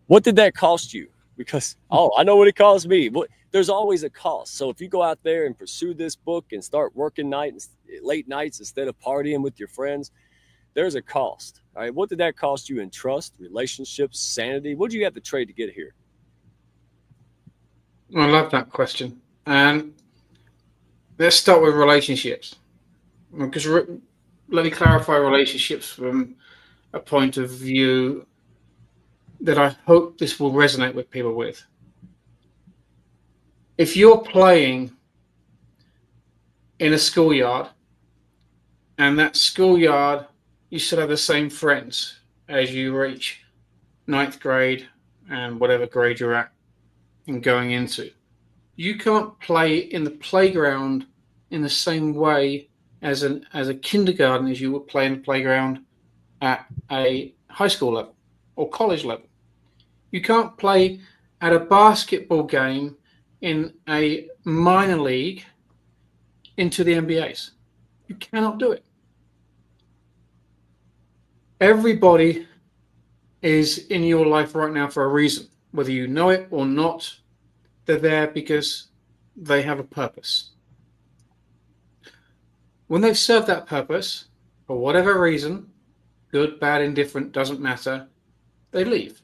what did that cost you? Because, I know what it cost me. There's always a cost. So if you go out there and pursue this book and start working late nights instead of partying with your friends, there's a cost. All right. What did that cost you in trust, relationships, sanity? What did you have to trade to get here? I love that question. And let's start with relationships. Because let me clarify relationships from a point of view that I hope this will resonate with people with. If you're playing in a schoolyard, and that schoolyard, you still have the same friends as you reach 9th grade and whatever grade you're at and going into. You can't play in the playground in the same way as a kindergarten as you would play in the playground at a high school level or college level. You can't play at a basketball game in a minor league into the NBAs. You cannot do it. Everybody is in your life right now for a reason. Whether you know it or not, they're there because they have a purpose. When they've served that purpose, for whatever reason, good, bad, indifferent, doesn't matter, they leave.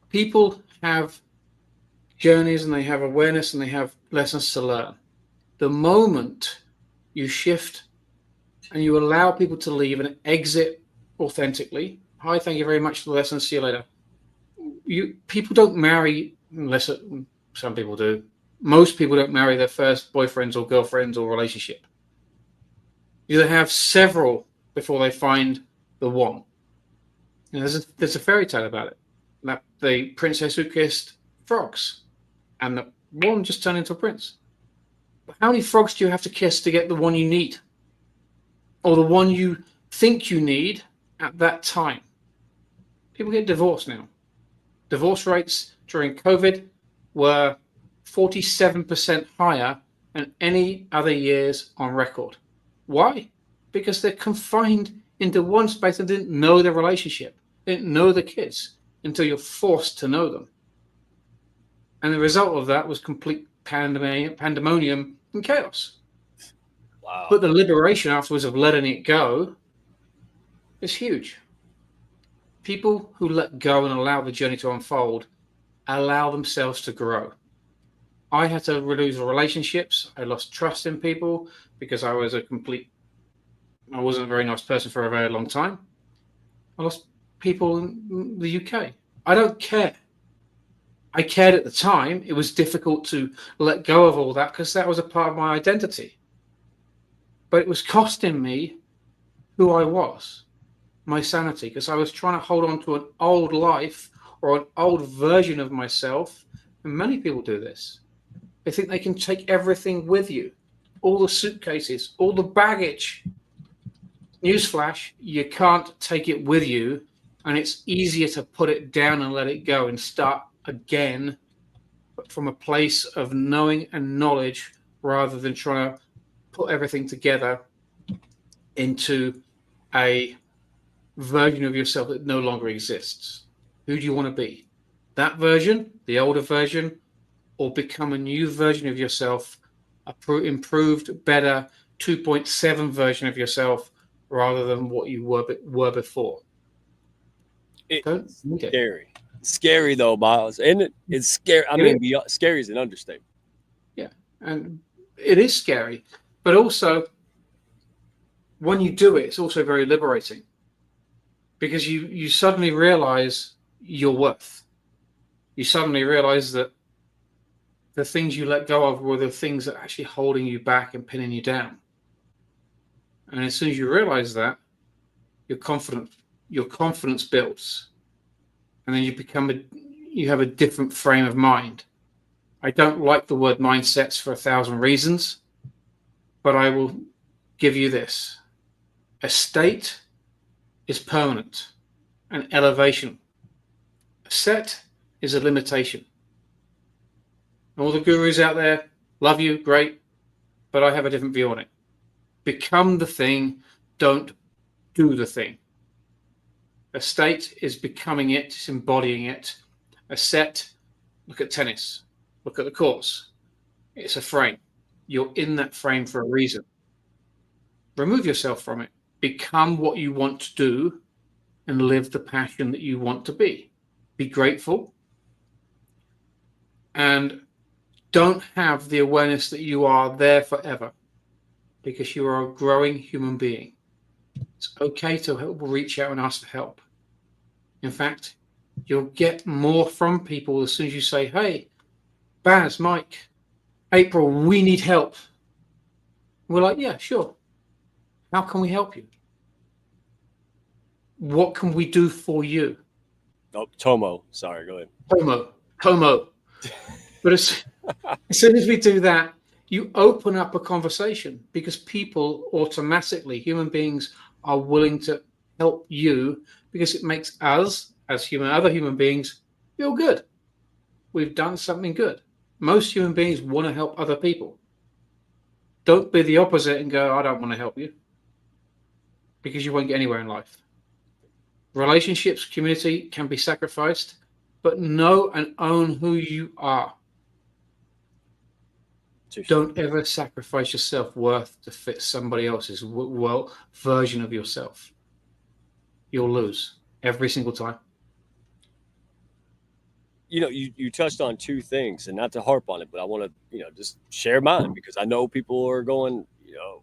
People have journeys and they have awareness and they have lessons to learn. The moment you shift and you allow people to leave and exit authentically, Hi, thank you very much for the lesson. See you later. People don't marry unless some people do. Most people don't marry their first boyfriends or girlfriends or relationship. You have several before they find the one. And there's a fairy tale about it. That the princess who kissed frogs, and the one just turned into a prince. How many frogs do you have to kiss to get the one you need, or the one you think you need at that time? People get divorced now. Divorce rates during COVID were 47% higher than any other years on record. Why? Because they're confined into one space and didn't know the relationship, didn't know the kids until you're forced to know them. And the result of that was complete pandemonium and chaos. Wow. But the liberation afterwards of letting it go is huge. People who let go and allow the journey to unfold allow themselves to grow. I had to lose relationships. I lost trust in people because I wasn't a very nice person for a very long time. I lost people in the UK. I don't care. I cared at the time. It was difficult to let go of all that because that was a part of my identity. But it was costing me who I was, my sanity, because I was trying to hold on to an old life or an old version of myself. And many people do this. They think they can take everything with you, all the suitcases, all the baggage. Newsflash, you can't take it with you, and it's easier to put it down and let it go and start again, but from a place of knowing and knowledge rather than trying to put everything together into a version of yourself that no longer exists. Who do you want to be? That version, the older version, or become a new version of yourself, a improved, better 2.7 version of yourself rather than what you were before? Don't need it. Scary. Scary though, Miles. And it's scary. I mean, scary is an understatement. Yeah, and it is scary, but also when you do it, it's also very liberating because you suddenly realize your worth. You suddenly realize that the things you let go of were the things that are actually holding you back and pinning you down. And as soon as you realize that, your confidence builds, and then you have a different frame of mind. I don't like the word mindsets for 1,000 reasons, but I will give you this. A state is permanent, an elevation. A set is a limitation. All the gurus out there, love you, great, but I have a different view on it. Become the thing, don't do the thing. A state is becoming it, it's embodying it. A set, look at tennis, look at the courts. It's a frame. You're in that frame for a reason. Remove yourself from it. Become what you want to do and live the passion that you want to be. Be grateful. And don't have the awareness that you are there forever because you are a growing human being. It's okay to reach out and ask for help. In fact, you'll get more from people as soon as you say, hey, Baz, Mike, April, we need help. We're like, yeah, sure. How can we help you? What can we do for you? Oh, Tomo. Sorry, go ahead. Tomo. But as soon as we do that, you open up a conversation because people automatically, human beings, are willing to help you because it makes us, as other human beings, feel good. We've done something good. Most human beings want to help other people. Don't be the opposite and go, I don't want to help you, because you won't get anywhere in life. Relationships, community can be sacrificed, but know and own who you are. Don't ever sacrifice your self-worth to fit somebody else's version of yourself. You'll lose every single time. You know, you touched on two things, and not to harp on it, but I want to, just share mine because I know people are going,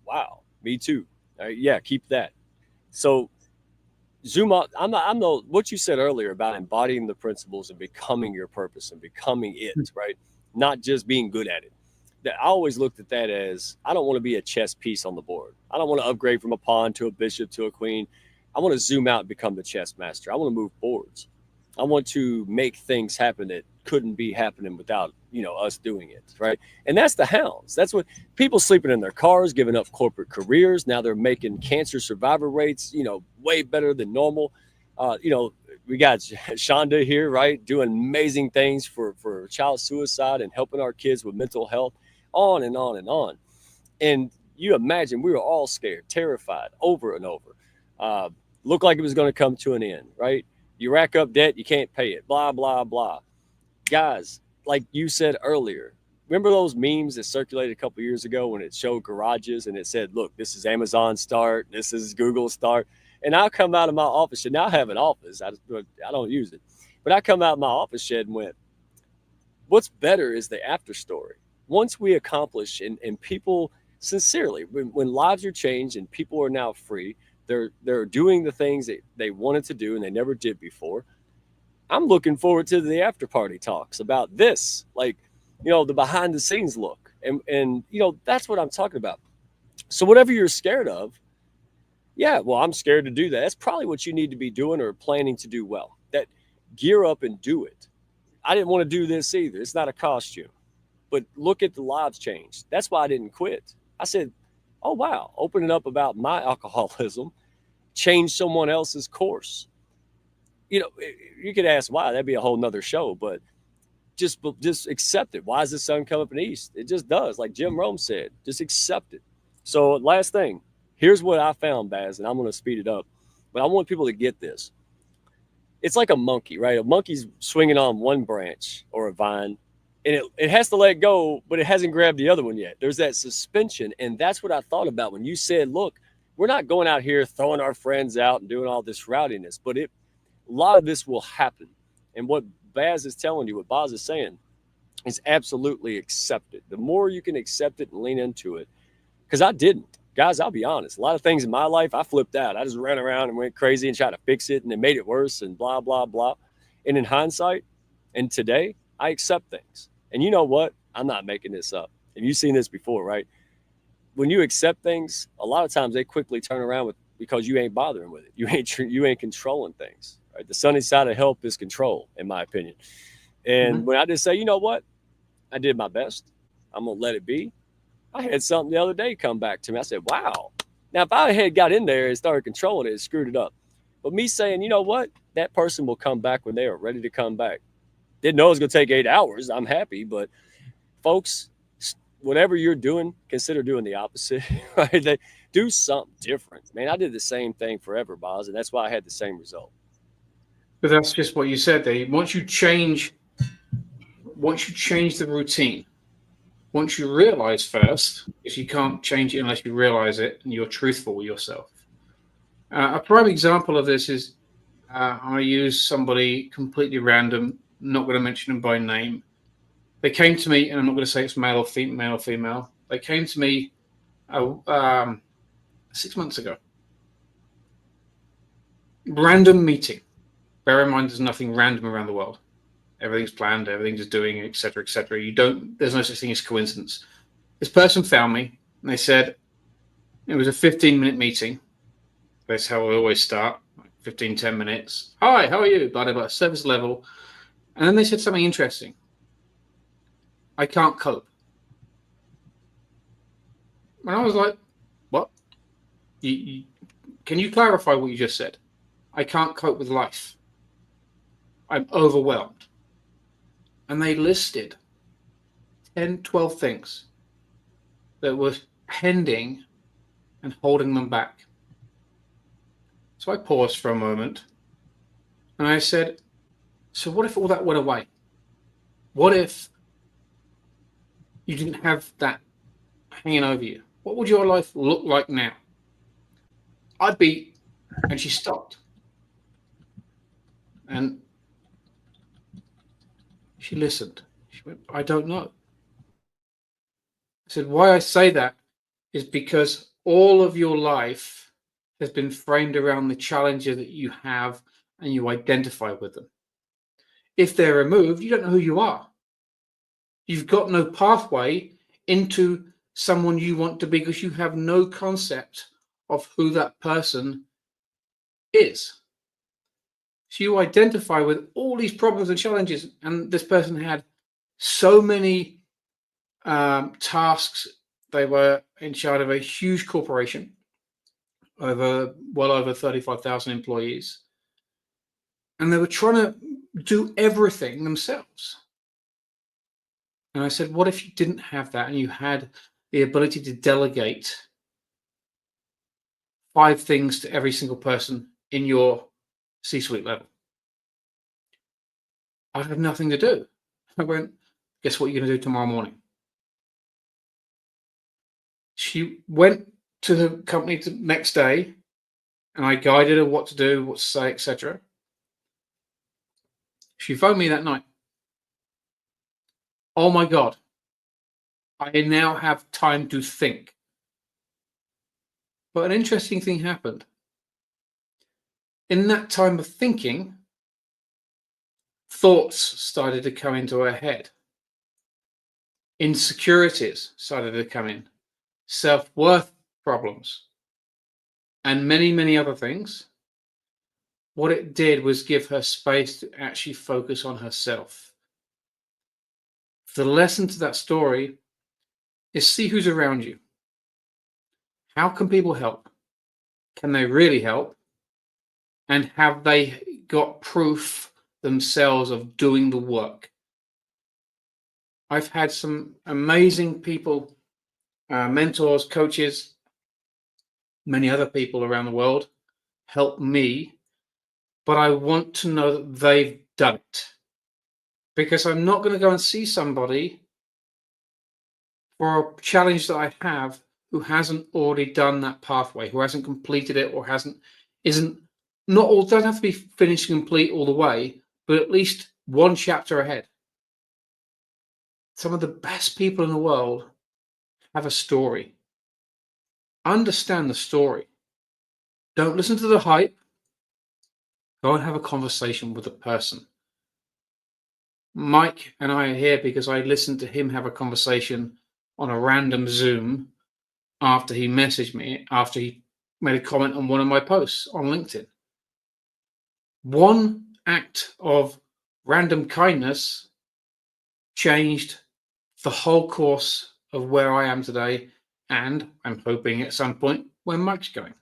wow, me too. Yeah, keep that. So zoom out. I'm the what you said earlier about embodying the principles and becoming your purpose and becoming it, right? Not just being good at it. That I always looked at that as I don't want to be a chess piece on the board. I don't want to upgrade from a pawn to a bishop to a queen. I want to zoom out and become the chess master. I want to move boards. I want to make things happen that couldn't be happening without, us doing it, right? And that's the hounds. That's what people sleeping in their cars, giving up corporate careers. Now they're making cancer survivor rates, way better than normal. We got Shonda here, right, doing amazing things for child suicide and helping our kids with mental health, on and on and on. And you imagine we were all scared, terrified, over and over. Looked like it was going to come to an end, right? You rack up debt, you can't pay it, blah, blah, blah. Guys, like you said earlier, remember those memes that circulated a couple of years ago when it showed garages and it said, look, this is Amazon start, this is Google start. And I'll come out of my office shed. Now I have an office. I don't use it. But I come out of my office shed and went, what's better is the after story. Once we accomplish and people sincerely, when lives are changed and people are now free, they're doing the things that they wanted to do and they never did before. I'm looking forward to the after party talks about this, like, the behind the scenes look. And that's what I'm talking about. So whatever you're scared of, yeah, well, I'm scared to do that. That's probably what you need to be doing or planning to do well. That gear up and do it. I didn't want to do this either. It's not a costume. But look at the lives changed. That's why I didn't quit. I said, oh, wow, opening up about my alcoholism changed someone else's course. You could ask why. That'd be a whole nother show. But just accept it. Why is the sun come up in the east? It just does. Like Jim Rome said, just accept it. So last thing. Here's what I found, Baz, and I'm going to speed it up. But I want people to get this. It's like a monkey, right? A monkey's swinging on one branch or a vine, and it has to let go, but it hasn't grabbed the other one yet. There's that suspension, and that's what I thought about when you said, look, we're not going out here throwing our friends out and doing all this rowdiness, but a lot of this will happen. And what Baz is telling you, what Baz is saying, is absolutely accept it. The more you can accept it and lean into it, because I didn't. Guys, I'll be honest. A lot of things in my life, I flipped out. I just ran around and went crazy and tried to fix it, and it made it worse and blah, blah, blah. And in hindsight, and today, I accept things. And you know what? I'm not making this up. And you've seen this before, right? When you accept things, a lot of times they quickly turn around because you ain't bothering with it. You ain't controlling things, right? The sunny side of help is control, in my opinion. And when I just say, you know what? I did my best. I'm going to let it be. I had something the other day come back to me. I said, wow. Now, if I had got in there and started controlling it screwed it up. But me saying, you know what? That person will come back when they are ready to come back. Didn't know it was going to take 8 hours. I'm happy. But folks, whatever you're doing, consider doing the opposite. Right? They do something different. Man, I did the same thing forever, Baz, and that's why I had the same result. But that's just what you said there. Once you change the routine, once you realize first, because you can't change it unless you realize it and you're truthful with yourself. A prime example of this is I use somebody completely random, not going to mention them by name. They came to me, and I'm not going to say it's male or female. They came to me 6 months ago. Random meeting. Bear in mind, there's nothing random around the world. Everything's planned, everything's just doing, etc., etc. There's no such thing as coincidence. This person found me, and they said it was a 15-minute meeting. That's how I always start, 10 minutes. Hi, how are you? Blah, blah, blah, service level. And then they said something interesting. I can't cope. And I was like, what? Can you clarify what you just said? I can't cope with life. I'm overwhelmed. And they listed 10, 12 things that were pending and holding them back. So I paused for a moment and I said, so what if all that went away? What if you didn't have that hanging over you? What would your life look like now? And she stopped. And she listened. She went, I don't know. I said, why I say that is because all of your life has been framed around the challenges that you have and you identify with them. If they're removed, you don't know who you are. You've got no pathway into someone you want to be because you have no concept of who that person is. So you identify with all these problems and challenges, and this person had so many tasks. They were in charge of a huge corporation, well over 35,000 employees, and they were trying to do everything themselves. And I said, what if you didn't have that and you had the ability to delegate 5 things to every single person in your C-suite level? I have nothing to do. I went, guess what you're going to do tomorrow morning? She went to the company the next day, and I guided her what to do, what to say, etc. She phoned me that night. Oh my God, I now have time to think. But an interesting thing happened. In that time of thinking, thoughts started to come into her head. Insecurities started to come in. Self-worth problems. And many, many other things. What it did was give her space to actually focus on herself. The lesson to that story is see who's around you. How can people help? Can they really help? And have they got proof themselves of doing the work? I've had some amazing people, mentors, coaches, many other people around the world help me, but I want to know that they've done it. Because I'm not going to go and see somebody for a challenge that I have who hasn't already done that pathway, who hasn't completed it, or doesn't have to be finished complete all the way, but at least one chapter ahead. Some of the best people in the world have a story. Understand the story. Don't listen to the hype. Go and have a conversation with the person. Mike and I are here because I listened to him have a conversation on a random Zoom after he messaged me, after he made a comment on one of my posts on LinkedIn. One act of random kindness changed the whole course of where I am today, and I'm hoping at some point where Mike's going.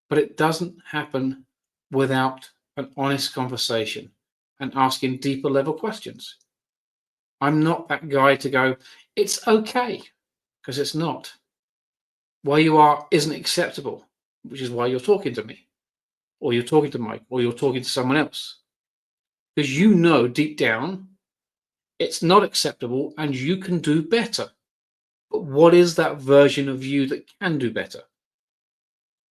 But it doesn't happen without an honest conversation and asking deeper level questions. I'm not that guy to go, it's okay, because it's not. Where you are isn't acceptable, which is why you're talking to me, or you're talking to Mike, or you're talking to someone else. Because you know deep down it's not acceptable and you can do better. But what is that version of you that can do better?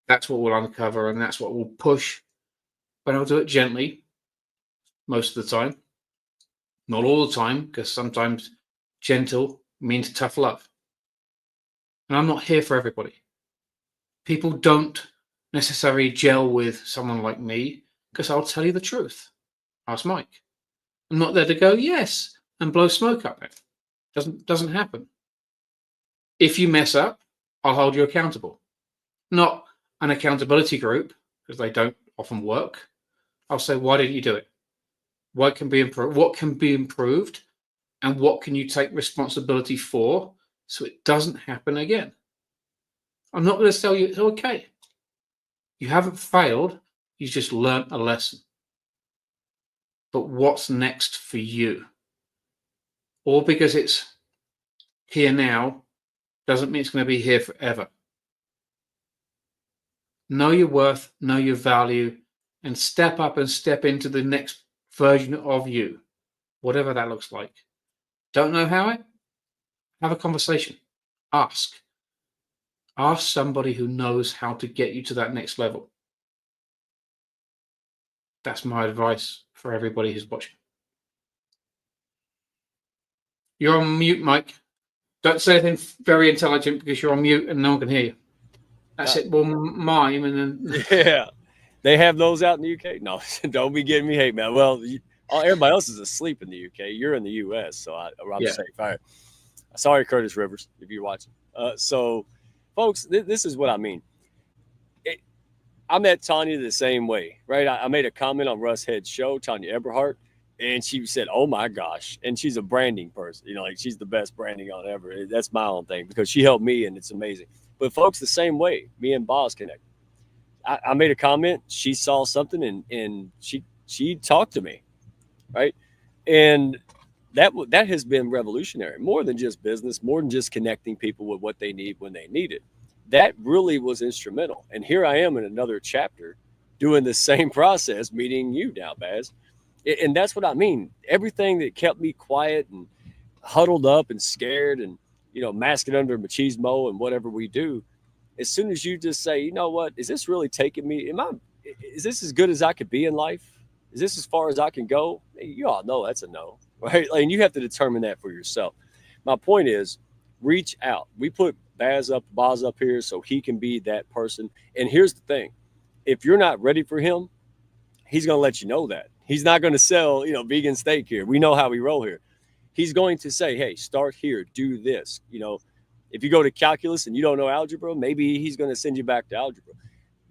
That's what we'll uncover, and that's what we'll push. But I'll do it gently most of the time. Not all the time, because sometimes gentle means tough love. And I'm not here for everybody. People don't necessarily gel with someone like me because I'll tell you the truth. Ask Mike. I'm not there to go, yes, and blow smoke up it. Doesn't happen. If you mess up, I'll hold you accountable. Not an accountability group, because they don't often work. I'll say, why didn't you do it? What can be improved? What can be improved? And what can you take responsibility for so it doesn't happen again? I'm not going to tell you it's okay. You haven't failed. You just learnt a lesson. But what's next for you? All because it's here now doesn't mean it's going to be here forever. Know your worth, know your value, and step up and step into the next version of you, whatever that looks like. Don't know how it? Have a conversation. Ask. Ask somebody who knows how to get you to that next level. That's my advice for everybody who's watching. You're on mute, Mike. Don't say anything very intelligent because you're on mute and no one can hear you. That's it. Well, mime and then Yeah, they have those out in the UK. No, don't be getting me hate, man. Well, everybody else is asleep in the UK. You're in the US, so I'm safe. All right. Sorry, Curtis Rivers, if you're watching. So, folks, this is what I mean. I met Tanya the same way, right? I made a comment on Russ Head's show, Tanya Eberhardt, and she said, "Oh my gosh!" And she's a branding person, like she's the best branding on ever. That's my own thing because she helped me, and it's amazing. But folks, the same way, me and Baz connect. I made a comment. She saw something, and she talked to me, right? And that has been revolutionary, more than just business, more than just connecting people with what they need when they need it. That really was instrumental. And here I am in another chapter doing the same process, meeting you now, Baz. And that's what I mean. Everything that kept me quiet and huddled up and scared and, masking under machismo and whatever we do, as soon as you just say, you know what, is this really taking me? Is this as good as I could be in life? Is this as far as I can go? You all know that's a no, right? And you have to determine that for yourself. My point is, reach out. We put Baz up here so he can be that person. And here's the thing. If you're not ready for him, he's going to let you know that. He's not going to sell, vegan steak here. We know how we roll here. He's going to say, hey, start here, do this. If you go to calculus and you don't know algebra, maybe he's going to send you back to algebra.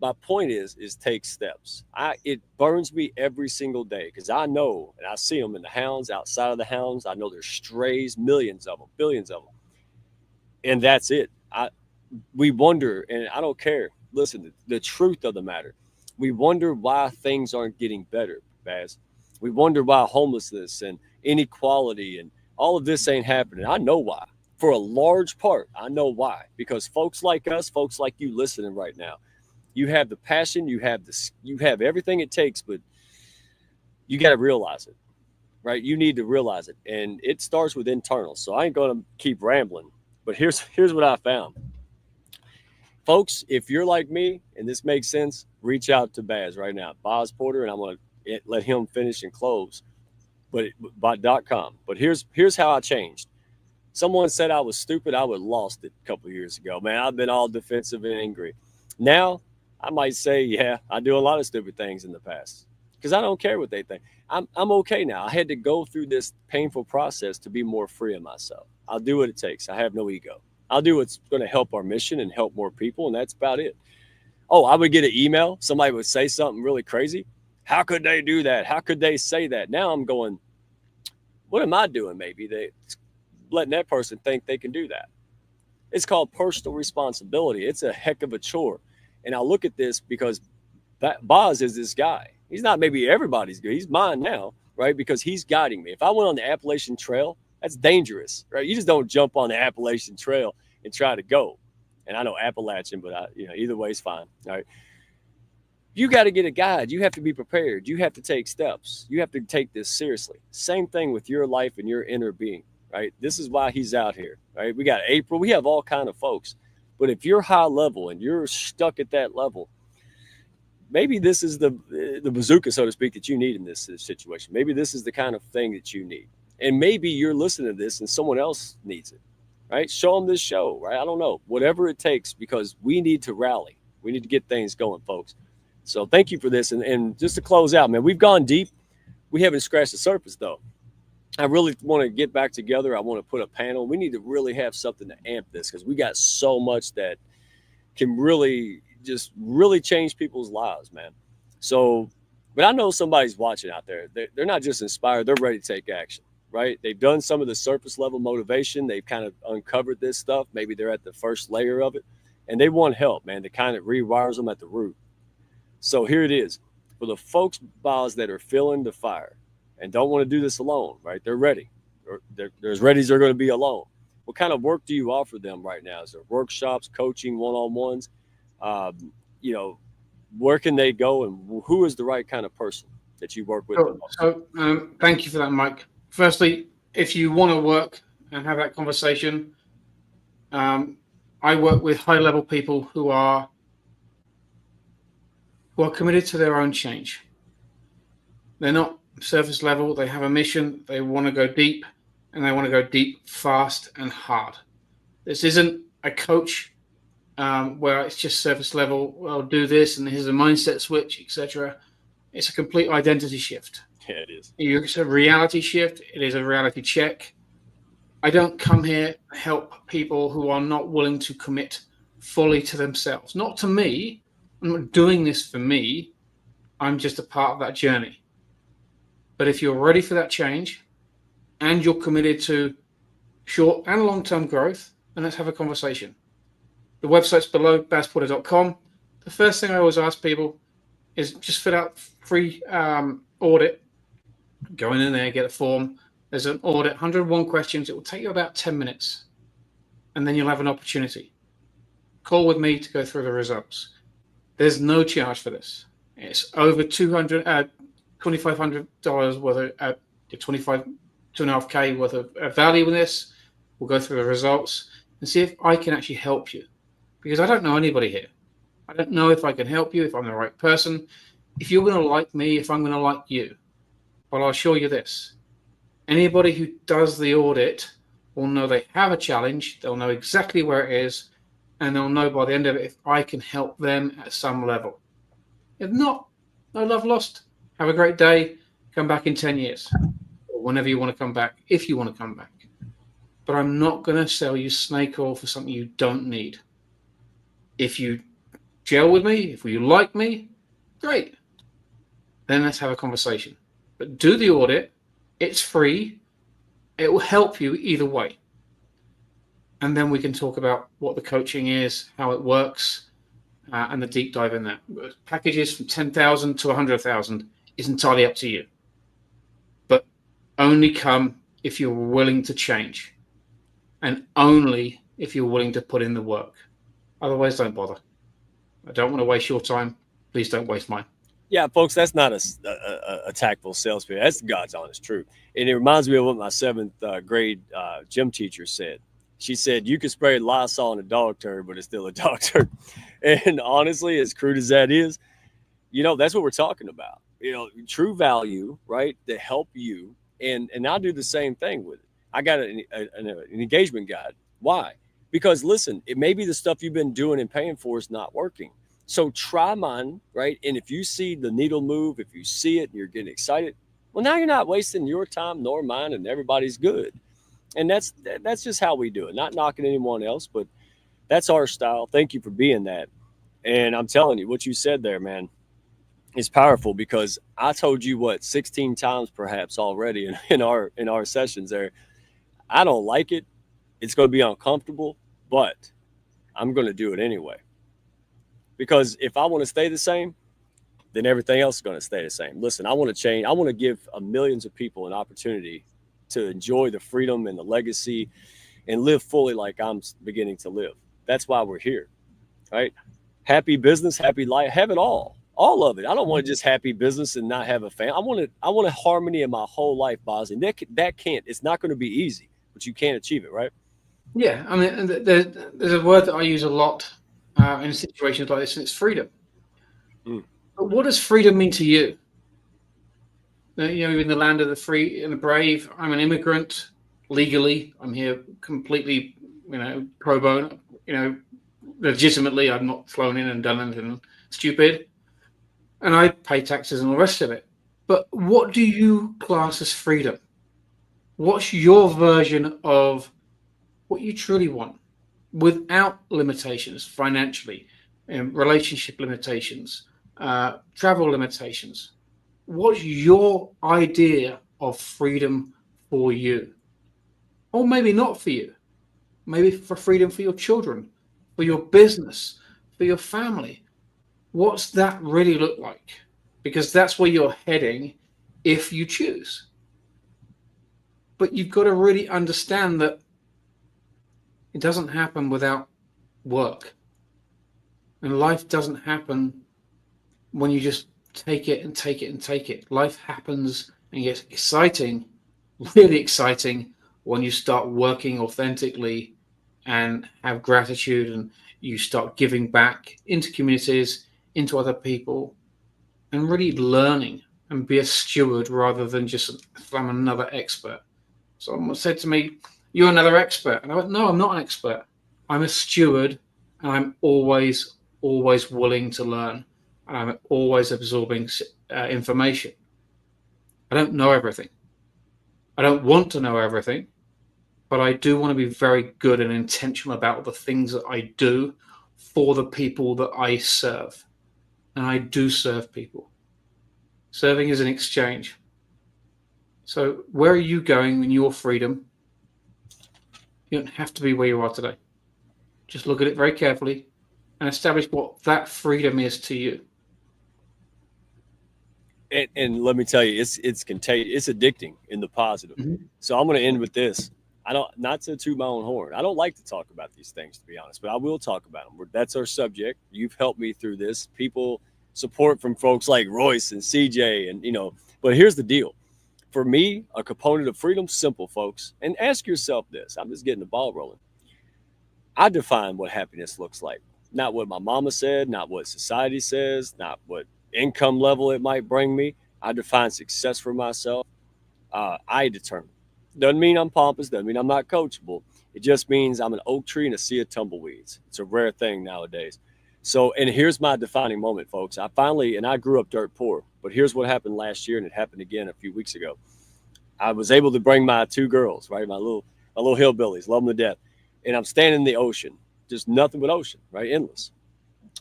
My point is take steps. It burns me every single day because I know, and I see them in the hounds, outside of the hounds. I know there's strays, millions of them, billions of them. And that's it. We wonder, and I don't care. Listen, the truth of the matter. We wonder why things aren't getting better, Baz. We wonder why homelessness and inequality and all of this ain't happening. I know why. For a large part, I know why. Because folks like us, folks like you listening right now, you have the passion, you have everything it takes, but you got to realize it, right? You need to realize it. And it starts with internal. So I ain't going to keep rambling, but here's what I found. Folks, if you're like me and this makes sense, reach out to Baz right now, Baz Porter, and I'm going to let him finish and close, but .com. But here's how I changed. Someone said I was stupid. I would have lost it a couple of years ago, man. I've been all defensive and angry. Now I might say, yeah, I do a lot of stupid things in the past because I don't care what they think. I'm okay now. I had to go through this painful process to be more free of myself. I'll do what it takes. I have no ego. I'll do what's going to help our mission and help more people, and that's about it. Oh, I would get an email. Somebody would say something really crazy. How could they do that? How could they say that? Now I'm going, what am I doing? Maybe they letting that person think they can do that. It's called personal responsibility. It's a heck of a chore. And I look at this because Baz is this guy. He's not maybe everybody's good. He's mine now, right? Because he's guiding me. If I went on the Appalachian Trail, that's dangerous, right? You just don't jump on the Appalachian Trail and try to go. And I know Appalachian, but either way is fine. All right. You got to get a guide. You have to be prepared. You have to take steps. You have to take this seriously. Same thing with your life and your inner being, right? This is why he's out here, right? We got April. We have all kind of folks. But if you're high level and you're stuck at that level, maybe this is the bazooka, so to speak, that you need in this situation. Maybe this is the kind of thing that you need. And maybe you're listening to this and someone else needs it, right? Show them this show, right? I don't know, whatever it takes, because we need to rally. We need to get things going, folks. So thank you for this. And just to close out, man, we've gone deep. We haven't scratched the surface, though. I really want to get back together. I want to put a panel. We need to really have something to amp this because we got so much that can really change people's lives, man. So, but I know somebody's watching out there. They're not just inspired. They're ready to take action, right? They've done some of the surface level motivation. They've kind of uncovered this stuff. Maybe they're at the first layer of it, and they want help, man, to kind of rewires them at the root. So here it is. For the folks, Baz, that are feeling the fire and don't want to do this alone, right? They're ready. They're as ready as they're going to be alone. What kind of work do you offer them right now? Is there workshops, coaching, one-on-ones? Where can they go, and who is the right kind of person that you work with? So thank you for that, Mike. Firstly, if you want to work and have that conversation, I work with high-level people who are committed to their own change. They're not surface level. They have a mission. They want to go deep, and they want to go deep, fast, and hard. This isn't a coach where it's just surface level. Well, do this, and here's a mindset switch, etc. It's a complete identity shift. Yeah, it is. It's a reality shift. It is a reality check. I don't come here to help people who are not willing to commit fully to themselves. Not to me. I'm not doing this for me. I'm just a part of that journey. But if you're ready for that change and you're committed to short and long-term growth, then let's have a conversation. The website's below, bazporter.com. The first thing I always ask people is just fill out free audit. Go in there, get a form. There's an audit, 101 questions. It will take you about 10 minutes. And then you'll have an opportunity. Call with me to go through the results. There's no charge for this. It's over $2,500 worth of 2.5K worth of value in this. We'll go through the results and see if I can actually help you. Because I don't know anybody here. I don't know if I can help you, if I'm the right person, if you're going to like me, if I'm going to like you. But I'll assure you this. Anybody who does the audit will know they have a challenge. They'll know exactly where it is. And they'll know by the end of it if I can help them at some level. If not, no love lost. Have a great day. Come back in 10 years. Or whenever you want to come back, if you want to come back. But I'm not going to sell you snake oil for something you don't need. If you gel with me, if you like me, great. Then let's have a conversation. But do the audit. It's free. It will help you either way. And then we can talk about what the coaching is, how it works, and the deep dive in that. Packages from 10,000 to 100,000 is entirely up to you. But only come if you're willing to change. And only if you're willing to put in the work. Otherwise, don't bother. I don't want to waste your time. Please don't waste mine. Yeah, folks, that's not a tactful sales pitch. That's God's honest truth. And it reminds me of what my 7th grade gym teacher said. She said, you can spray Lysol on a dog turd, but it's still a dog turd. And honestly, as crude as that is, that's what we're talking about. True value, right, to help you. And I'll do the same thing with it. I got an engagement guide. Why? Because, listen, it may be the stuff you've been doing and paying for is not working. So try mine, right? And if you see the needle move, if you see it and you're getting excited, well, now you're not wasting your time nor mine, and everybody's good. And that's just how we do it. Not knocking anyone else, but that's our style. Thank you for being that. And I'm telling you, what you said there, man, is powerful, because I told you 16 times perhaps already in our sessions there. I don't like it. It's going to be uncomfortable, but I'm going to do it anyway. Because if I want to stay the same, then everything else is going to stay the same. Listen, I want to change. I want to give millions of people an opportunity to enjoy the freedom and the legacy and live fully like I'm beginning to live. That's why we're here, right? Happy business, happy life, have it all of it. I don't want just happy business and not have a family. I want a harmony in my whole life, Baz, and it's not going to be easy, but you can achieve it, right? Yeah, I mean, there's a word that I use a lot in situations like this, and it's freedom. But what does freedom mean to you? In the land of the free and the brave. I'm an immigrant legally. I'm here completely, pro bono. Legitimately. I've not flown in and done anything stupid, and I pay taxes and all the rest of it. But what do you class as freedom? What's your version of what you truly want, without limitations financially, relationship limitations, travel limitations? What's your idea of freedom for you? Or maybe not for you. Maybe for freedom for your children, for your business, for your family. What's that really look like? Because that's where you're heading if you choose. But you've got to really understand that it doesn't happen without work. And life doesn't happen when you just take it and take it and take it. Life happens and gets exciting, really exciting, when you start working authentically and have gratitude, and you start giving back into communities, into other people, and really learning and be a steward rather than just I'm another expert. Someone said to me, "You're another expert." And I went, "No, I'm not an expert. I'm a steward and I'm always willing to learn, and I'm always absorbing information. I don't know everything. I don't want to know everything, but I do want to be very good and intentional about the things that I do for the people that I serve. And I do serve people. Serving is an exchange. So where are you going in your freedom? You don't have to be where you are today. Just look at it very carefully and establish what that freedom is to you. And let me tell you, it's contagious. It's addicting in the positive. Mm-hmm. So I'm going to end with this. Not to toot my own horn. I don't like to talk about these things, to be honest, but I will talk about them. That's our subject. You've helped me through this. People support from folks like Royce and CJ, and but here's the deal. For me, a component of freedom, simple, folks. And ask yourself this. I'm just getting the ball rolling. I define what happiness looks like. Not what my mama said, not what society says, not what income level it might bring me. I define success for myself. I determine. Doesn't mean I'm pompous. Doesn't mean I'm not coachable. It just means I'm an oak tree in a sea of tumbleweeds. It's a rare thing nowadays. So, and here's my defining moment, folks. I grew up dirt poor, but here's what happened last year, and it happened again a few weeks ago. I was able to bring my two girls, right? My little hillbillies, love them to death. And I'm standing in the ocean, just nothing but ocean, right? Endless.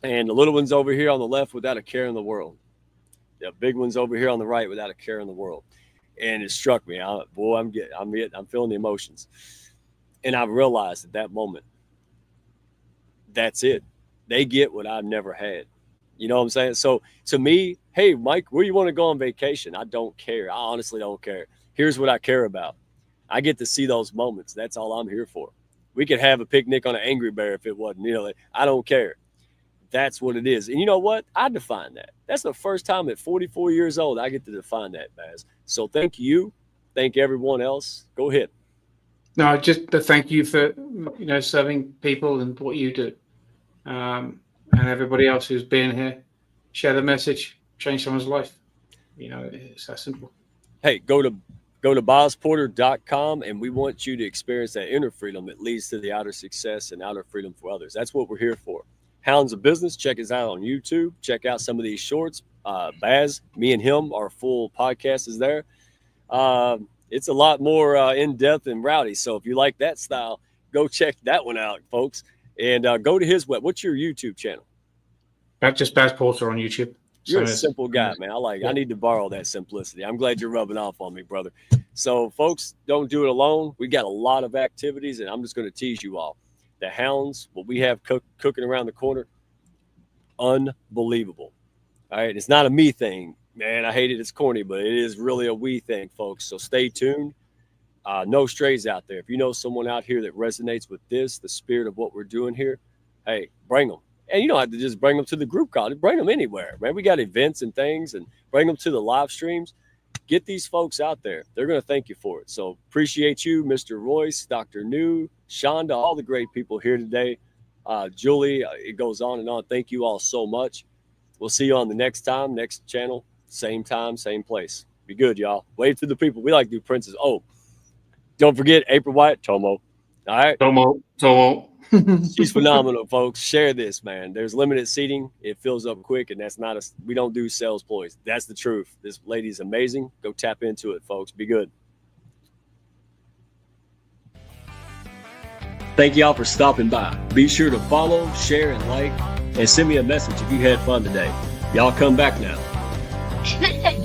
And the little one's over here on the left without a care in the world. The big one's over here on the right without a care in the world. And it struck me. I'm feeling the emotions. And I realized at that moment, that's it. They get what I've never had. You know what I'm saying? So to me, hey, Mike, where you want to go on vacation? I don't care. I honestly don't care. Here's what I care about. I get to see those moments. That's all I'm here for. We could have a picnic on an Angry Bear if it wasn't, I don't care. That's what it is. And you know what? I define that. That's the first time at 44 years old I get to define that, Baz. So thank you. Thank everyone else. Go ahead. No, just to thank you for, serving people and what you do. And everybody else who's been here. Share the message, change someone's life. It's that simple. Hey, go to BazPorter.com, and we want you to experience that inner freedom that leads to the outer success and outer freedom for others. That's what we're here for. Hounds of Business, check us out on YouTube. Check out some of these shorts. Baz, me and him, our full podcast is there. It's a lot more in-depth and rowdy. So if you like that style, go check that one out, folks. And go to his web. What's your YouTube channel? Just Baz Porter on YouTube. You're a simple guy, man. I need to borrow that simplicity. I'm glad you're rubbing off on me, brother. So, folks, don't do it alone. We got a lot of activities, and I'm just going to tease you all. The Hounds, what we have cooking around the corner, unbelievable. All right, it's not a me thing, man. I hate it. It's corny, but it is really a we thing, folks. So stay tuned. No strays out there. If you know someone out here that resonates with this, the spirit of what we're doing here, hey, bring them. And you don't have to just bring them to the group call. Bring them anywhere, man. We got events and things, and bring them to the live streams. Get these folks out there. They're going to thank you for it. So appreciate you, Mr. Royce, Dr. New, Shonda, all the great people here today. Julie, it goes on and on. Thank you all so much. We'll see you on the next channel, same time, same place. Be good, y'all. Wave to the people. We like to do Prince's. Oh, don't forget April White, Tomo. All right? Tomo. She's phenomenal, folks. Share this, man. There's limited seating. It fills up quick, and we don't do sales ploys. That's the truth. This lady's amazing. Go tap into it, folks. Be good. Thank y'all for stopping by. Be sure to follow, share, and like, and send me a message if you had fun today. Y'all come back now.